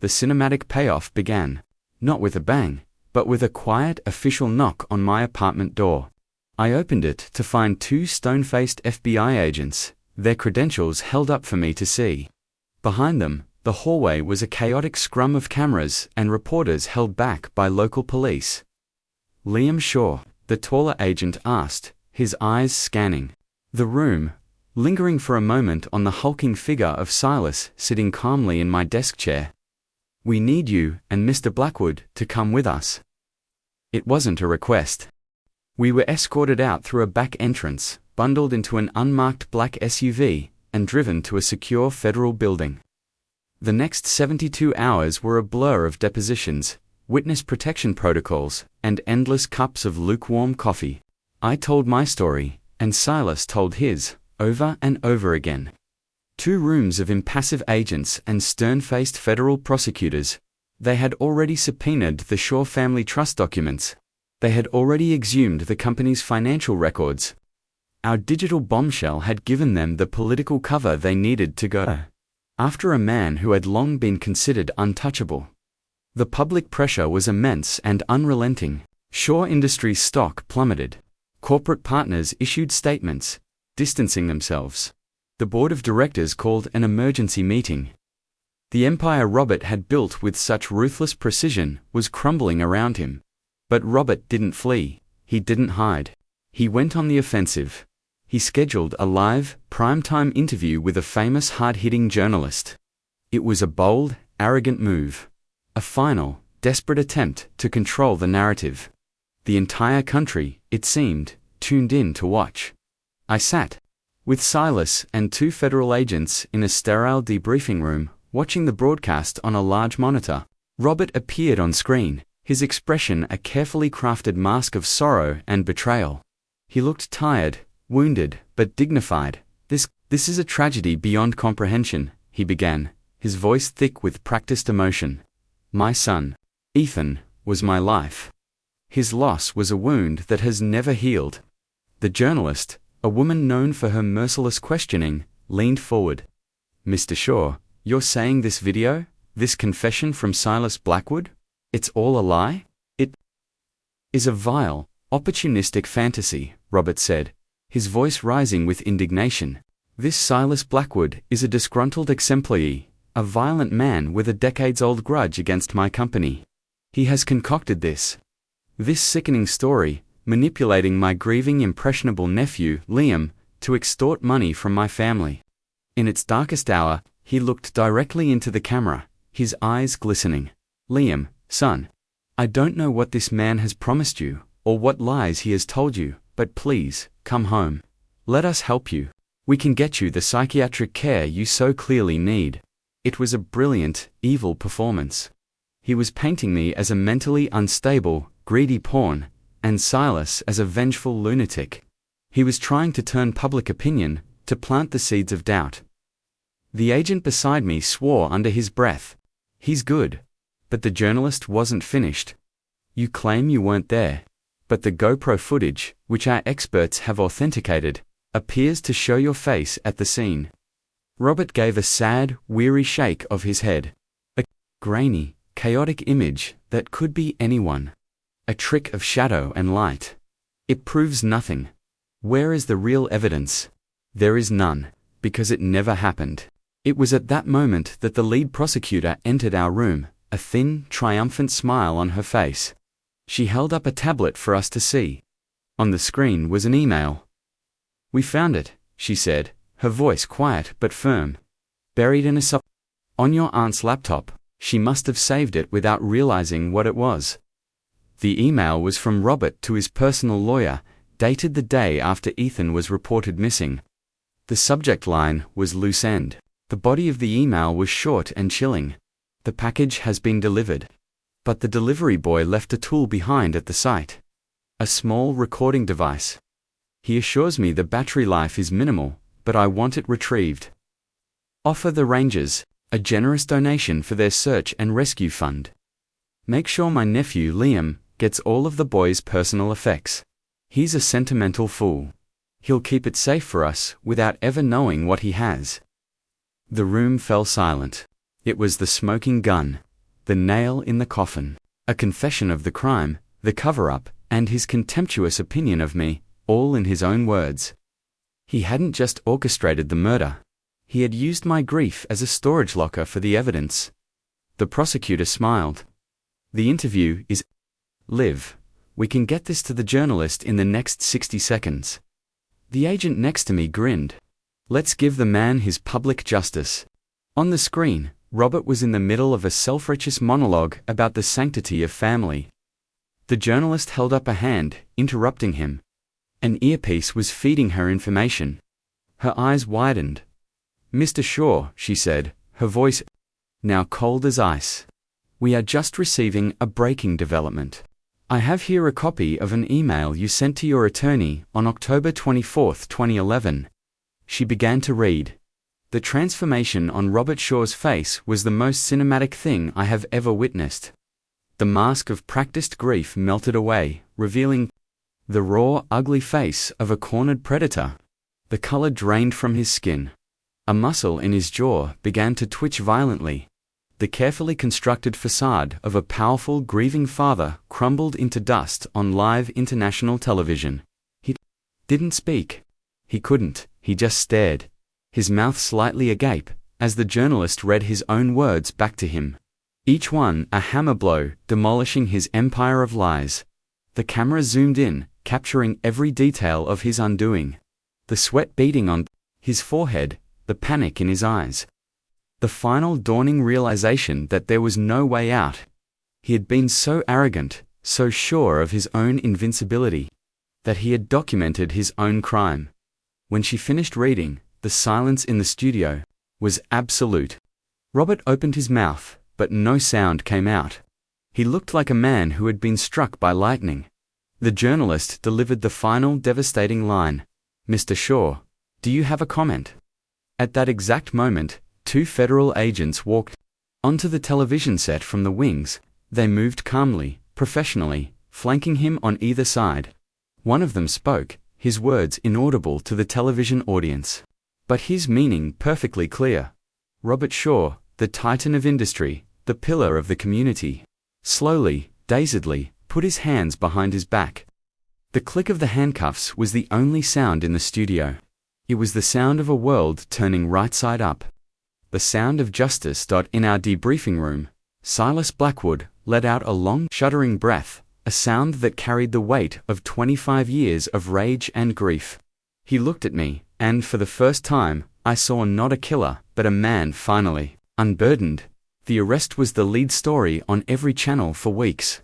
The cinematic payoff began, not with a bang, but with a quiet official knock on my apartment door. I opened it to find 2 stone-faced FBI agents, their credentials held up for me to see. Behind them, the hallway was a chaotic scrum of cameras and reporters held back by local police. "Liam Shaw," the taller agent asked, his eyes scanning the room, lingering for a moment on the hulking figure of Silas sitting calmly in my desk chair. "We need you and Mr. Blackwood to come with us." It wasn't a request. We were escorted out through a back entrance, bundled into an unmarked black SUV, and driven to a secure federal building. The next 72 hours were a blur of depositions, witness protection protocols, and endless cups of lukewarm coffee. I told my story, and Silas told his, over and over again. 2 rooms of impassive agents and stern-faced federal prosecutors. They had already subpoenaed the Shaw family trust documents. They had already exhumed the company's financial records. Our digital bombshell had given them the political cover they needed to go after a man who had long been considered untouchable. The public pressure was immense and unrelenting. Shaw Industries stock plummeted. Corporate partners issued statements, distancing themselves. The board of directors called an emergency meeting. The empire Robert had built with such ruthless precision was crumbling around him. But Robert didn't flee. He didn't hide. He went on the offensive. He scheduled a live, primetime interview with a famous hard-hitting journalist. It was a bold, arrogant move. A final, desperate attempt to control the narrative. The entire country, it seemed, tuned in to watch. I sat with Silas and 2 federal agents in a sterile debriefing room, watching the broadcast on a large monitor. Robert appeared on screen, his expression a carefully crafted mask of sorrow and betrayal. He looked tired, wounded, but dignified. This is a tragedy beyond comprehension, he began, his voice thick with practiced emotion. My son, Ethan, was my life. His loss was a wound that has never healed. The journalist, a woman known for her merciless questioning, leaned forward. Mr. Shaw, you're saying this video, this confession from Silas Blackwood, it's all a lie? It is a vile, opportunistic fantasy, Robert said, his voice rising with indignation. This Silas Blackwood is a disgruntled exemplary, a violent man with a decades-old grudge against my company. He has concocted this sickening story, manipulating my grieving impressionable nephew, Liam, to extort money from my family. In its darkest hour, he looked directly into the camera, his eyes glistening. Liam, son, I don't know what this man has promised you, or what lies he has told you, but please, come home. Let us help you. We can get you the psychiatric care you so clearly need. It was a brilliant, evil performance. He was painting me as a mentally unstable, greedy pawn, and Silas as a vengeful lunatic. He was trying to turn public opinion, to plant the seeds of doubt. The agent beside me swore under his breath. He's good. But the journalist wasn't finished. You claim you weren't there. But the GoPro footage, which our experts have authenticated, appears to show your face at the scene. Robert gave a sad, weary shake of his head. A grainy, chaotic image that could be anyone. A trick of shadow and light. It proves nothing. Where is the real evidence? There is none, because it never happened. It was at that moment that the lead prosecutor entered our room, a thin, triumphant smile on her face. She held up a tablet for us to see. On the screen was an email. We found it, she said, her voice quiet but firm. Buried in a on your aunt's laptop. She must have saved it without realizing what it was. The email was from Robert to his personal lawyer, dated the day after Ethan was reported missing. The subject line was loose end. The body of the email was short and chilling. The package has been delivered. But the delivery boy left a tool behind at the site. A small recording device. He assures me the battery life is minimal, but I want it retrieved. Offer the Rangers a generous donation for their search and rescue fund. Make sure my nephew Liam gets all of the boy's personal effects. He's a sentimental fool. He'll keep it safe for us without ever knowing what he has. The room fell silent. It was the smoking gun, the nail in the coffin, a confession of the crime, the cover-up, and his contemptuous opinion of me, all in his own words. He hadn't just orchestrated the murder. He had used my grief as a storage locker for the evidence. The prosecutor smiled. The interview is live. We can get this to the journalist in the next 60 seconds. The agent next to me grinned. Let's give the man his public justice. On the screen, Robert was in the middle of a self-righteous monologue about the sanctity of family. The journalist held up a hand, interrupting him. An earpiece was feeding her information. Her eyes widened. Mr. Shaw, she said, her voice now cold as ice. We are just receiving a breaking development. I have here a copy of an email you sent to your attorney on October 24, 2011. She began to read. The transformation on Robert Shaw's face was the most cinematic thing I have ever witnessed. The mask of practiced grief melted away, revealing the raw, ugly face of a cornered predator. The color drained from his skin. A muscle in his jaw began to twitch violently. The carefully constructed facade of a powerful, grieving father crumbled into dust on live international television. He didn't speak. He couldn't, he just stared, his mouth slightly agape, as the journalist read his own words back to him. Each one a hammer blow, demolishing his empire of lies. The camera zoomed in, capturing every detail of his undoing. The sweat beading on his forehead, the panic in his eyes. The final dawning realization that there was no way out. He had been so arrogant, so sure of his own invincibility, that he had documented his own crime. When she finished reading, the silence in the studio was absolute. Robert opened his mouth, but no sound came out. He looked like a man who had been struck by lightning. The journalist delivered the final devastating line. "Mr. Shaw, do you have a comment?" At that exact moment, 2 federal agents walked onto the television set from the wings. They moved calmly, professionally, flanking him on either side. One of them spoke, his words inaudible to the television audience, but his meaning perfectly clear. Robert Shaw, the titan of industry, the pillar of the community, slowly, dazedly, put his hands behind his back. The click of the handcuffs was the only sound in the studio. It was the sound of a world turning right side up. The sound of justice. In our debriefing room, Silas Blackwood let out a long, shuddering breath, a sound that carried the weight of 25 years of rage and grief. He looked at me, and for the first time, I saw not a killer, but a man finally unburdened. The arrest was the lead story on every channel for weeks.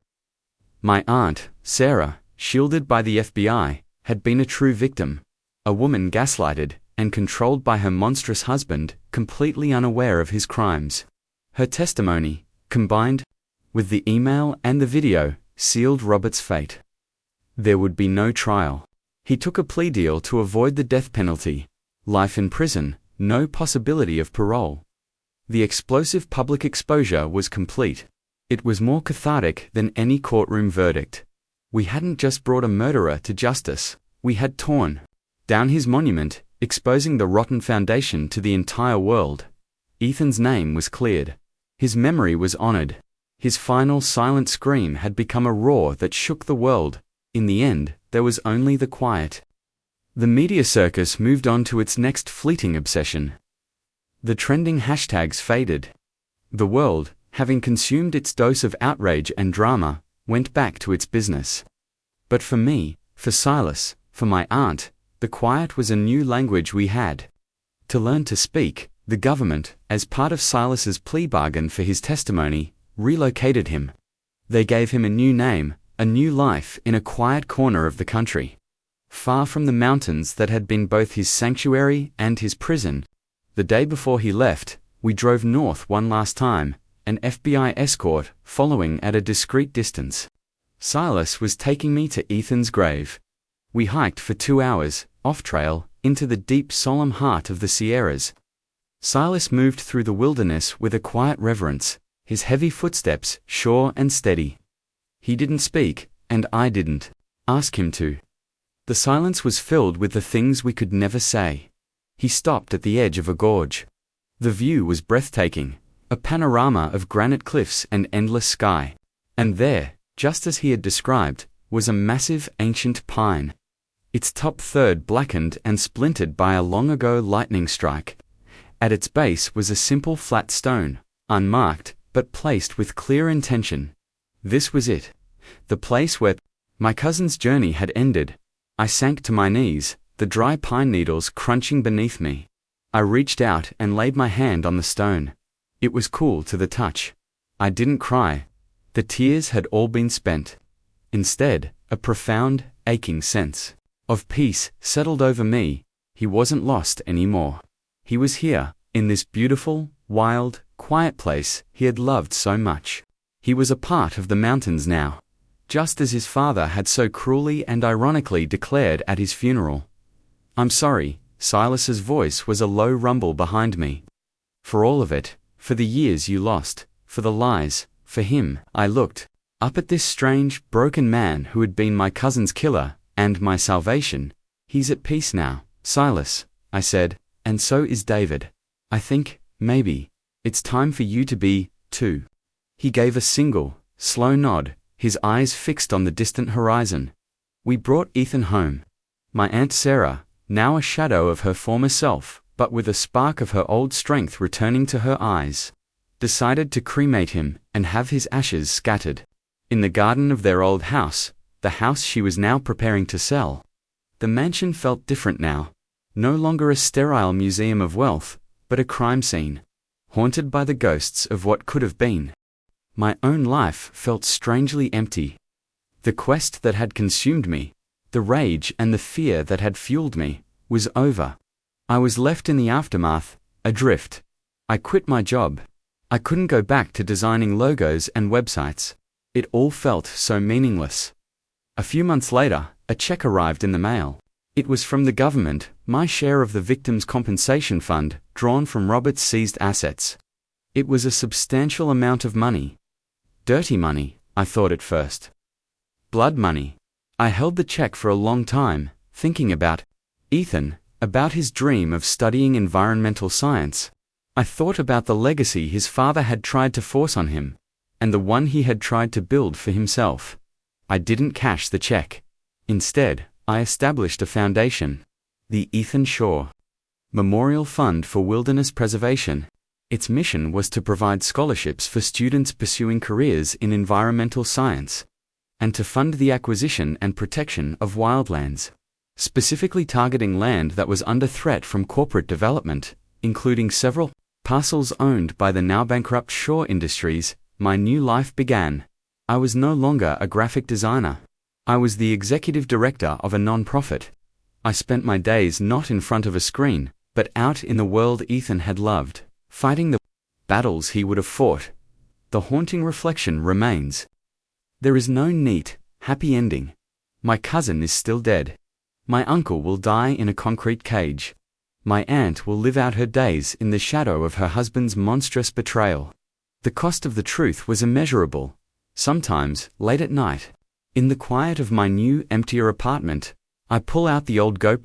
My aunt, Sarah, shielded by the FBI, had been a true victim. A woman gaslighted and controlled by her monstrous husband, completely unaware of his crimes. Her testimony, combined with the email and the video, sealed Robert's fate. There would be no trial. He took a plea deal to avoid the death penalty. Life in prison, no possibility of parole. The explosive public exposure was complete. It was more cathartic than any courtroom verdict. We hadn't just brought a murderer to justice, we had torn down his monument, exposing the rotten foundation to the entire world. Ethan's name was cleared. His memory was honored. His final silent scream had become a roar that shook the world. In the end, there was only the quiet. The media circus moved on to its next fleeting obsession. The trending hashtags faded. The world, having consumed its dose of outrage and drama, went back to its business. But for me, for Silas, for my aunt, the quiet was a new language we had to learn to speak. The government, as part of Silas's plea bargain for his testimony, relocated him. They gave him a new name, a new life in a quiet corner of the country, far from the mountains that had been both his sanctuary and his prison. The day before he left, we drove north one last time, an FBI escort following at a discreet distance. Silas was taking me to Ethan's grave. We hiked for 2 hours, off-trail, into the deep solemn heart of the Sierras. Silas moved through the wilderness with a quiet reverence, his heavy footsteps sure and steady. He didn't speak, and I didn't ask him to. The silence was filled with the things we could never say. He stopped at the edge of a gorge. The view was breathtaking, a panorama of granite cliffs and endless sky. And there, just as he had described, was a massive ancient pine. Its top third blackened and splintered by a long-ago lightning strike. At its base was a simple flat stone, unmarked, but placed with clear intention. This was it. The place where my cousin's journey had ended. I sank to my knees, the dry pine needles crunching beneath me. I reached out and laid my hand on the stone. It was cool to the touch. I didn't cry. The tears had all been spent. Instead, a profound, aching sense of peace settled over me. He wasn't lost anymore. He was here, in this beautiful, wild, quiet place he had loved so much. He was a part of the mountains now, just as his father had so cruelly and ironically declared at his funeral. "I'm sorry," Silas's voice was a low rumble behind me. "For all of it, for the years you lost, for the lies, for him." I looked up at this strange, broken man who had been my cousin's killer, and my salvation. "He's at peace now, Silas," I said, "and so is David. I think, maybe, it's time for you to be, too." He gave a single, slow nod, his eyes fixed on the distant horizon. We brought Ethan home. My Aunt Sarah, now a shadow of her former self, but with a spark of her old strength returning to her eyes, decided to cremate him and have his ashes scattered in the garden of their old house, the house she was now preparing to sell. The mansion felt different now. No longer a sterile museum of wealth, but a crime scene, haunted by the ghosts of what could have been. My own life felt strangely empty. The quest that had consumed me, the rage and the fear that had fueled me, was over. I was left in the aftermath, adrift. I quit my job. I couldn't go back to designing logos and websites. It all felt so meaningless. A few months later, a check arrived in the mail. It was from the government, my share of the victims' compensation fund, drawn from Robert's seized assets. It was a substantial amount of money. Dirty money, I thought at first. Blood money. I held the check for a long time, thinking about Ethan, about his dream of studying environmental science. I thought about the legacy his father had tried to force on him, and the one he had tried to build for himself. I didn't cash the check. Instead, I established a foundation, the Ethan Shaw Memorial Fund for Wilderness Preservation. Its mission was to provide scholarships for students pursuing careers in environmental science, and to fund the acquisition and protection of wildlands, specifically targeting land that was under threat from corporate development, including several parcels owned by the now bankrupt Shaw Industries. My new life began. I was no longer a graphic designer. I was the executive director of a non-profit. I spent my days not in front of a screen, but out in the world Ethan had loved, fighting the battles he would have fought. The haunting reflection remains. There is no neat, happy ending. My cousin is still dead. My uncle will die in a concrete cage. My aunt will live out her days in the shadow of her husband's monstrous betrayal. The cost of the truth was immeasurable. Sometimes, late at night, in the quiet of my new, emptier apartment, I pull out the old GoPro.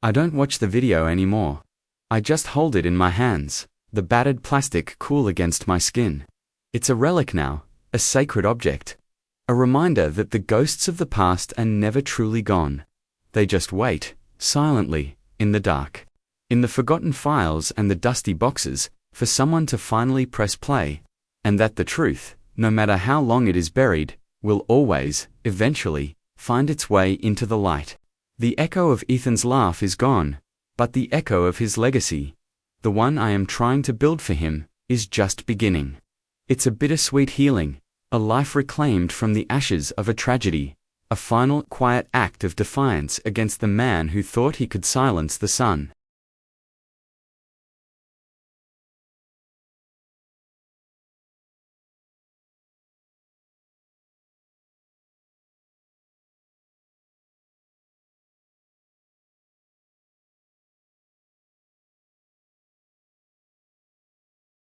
I don't watch the video anymore. I just hold it in my hands, the battered plastic cool against my skin. It's a relic now, a sacred object. A reminder that the ghosts of the past are never truly gone. They just wait, silently, in the dark, in the forgotten files and the dusty boxes, for someone to finally press play, and that the truth, no matter how long it is buried, will always, eventually, find its way into the light. The echo of Ethan's laugh is gone, but the echo of his legacy, the one I am trying to build for him, is just beginning. It's a bittersweet healing, a life reclaimed from the ashes of a tragedy, a final, quiet act of defiance against the man who thought he could silence the sun.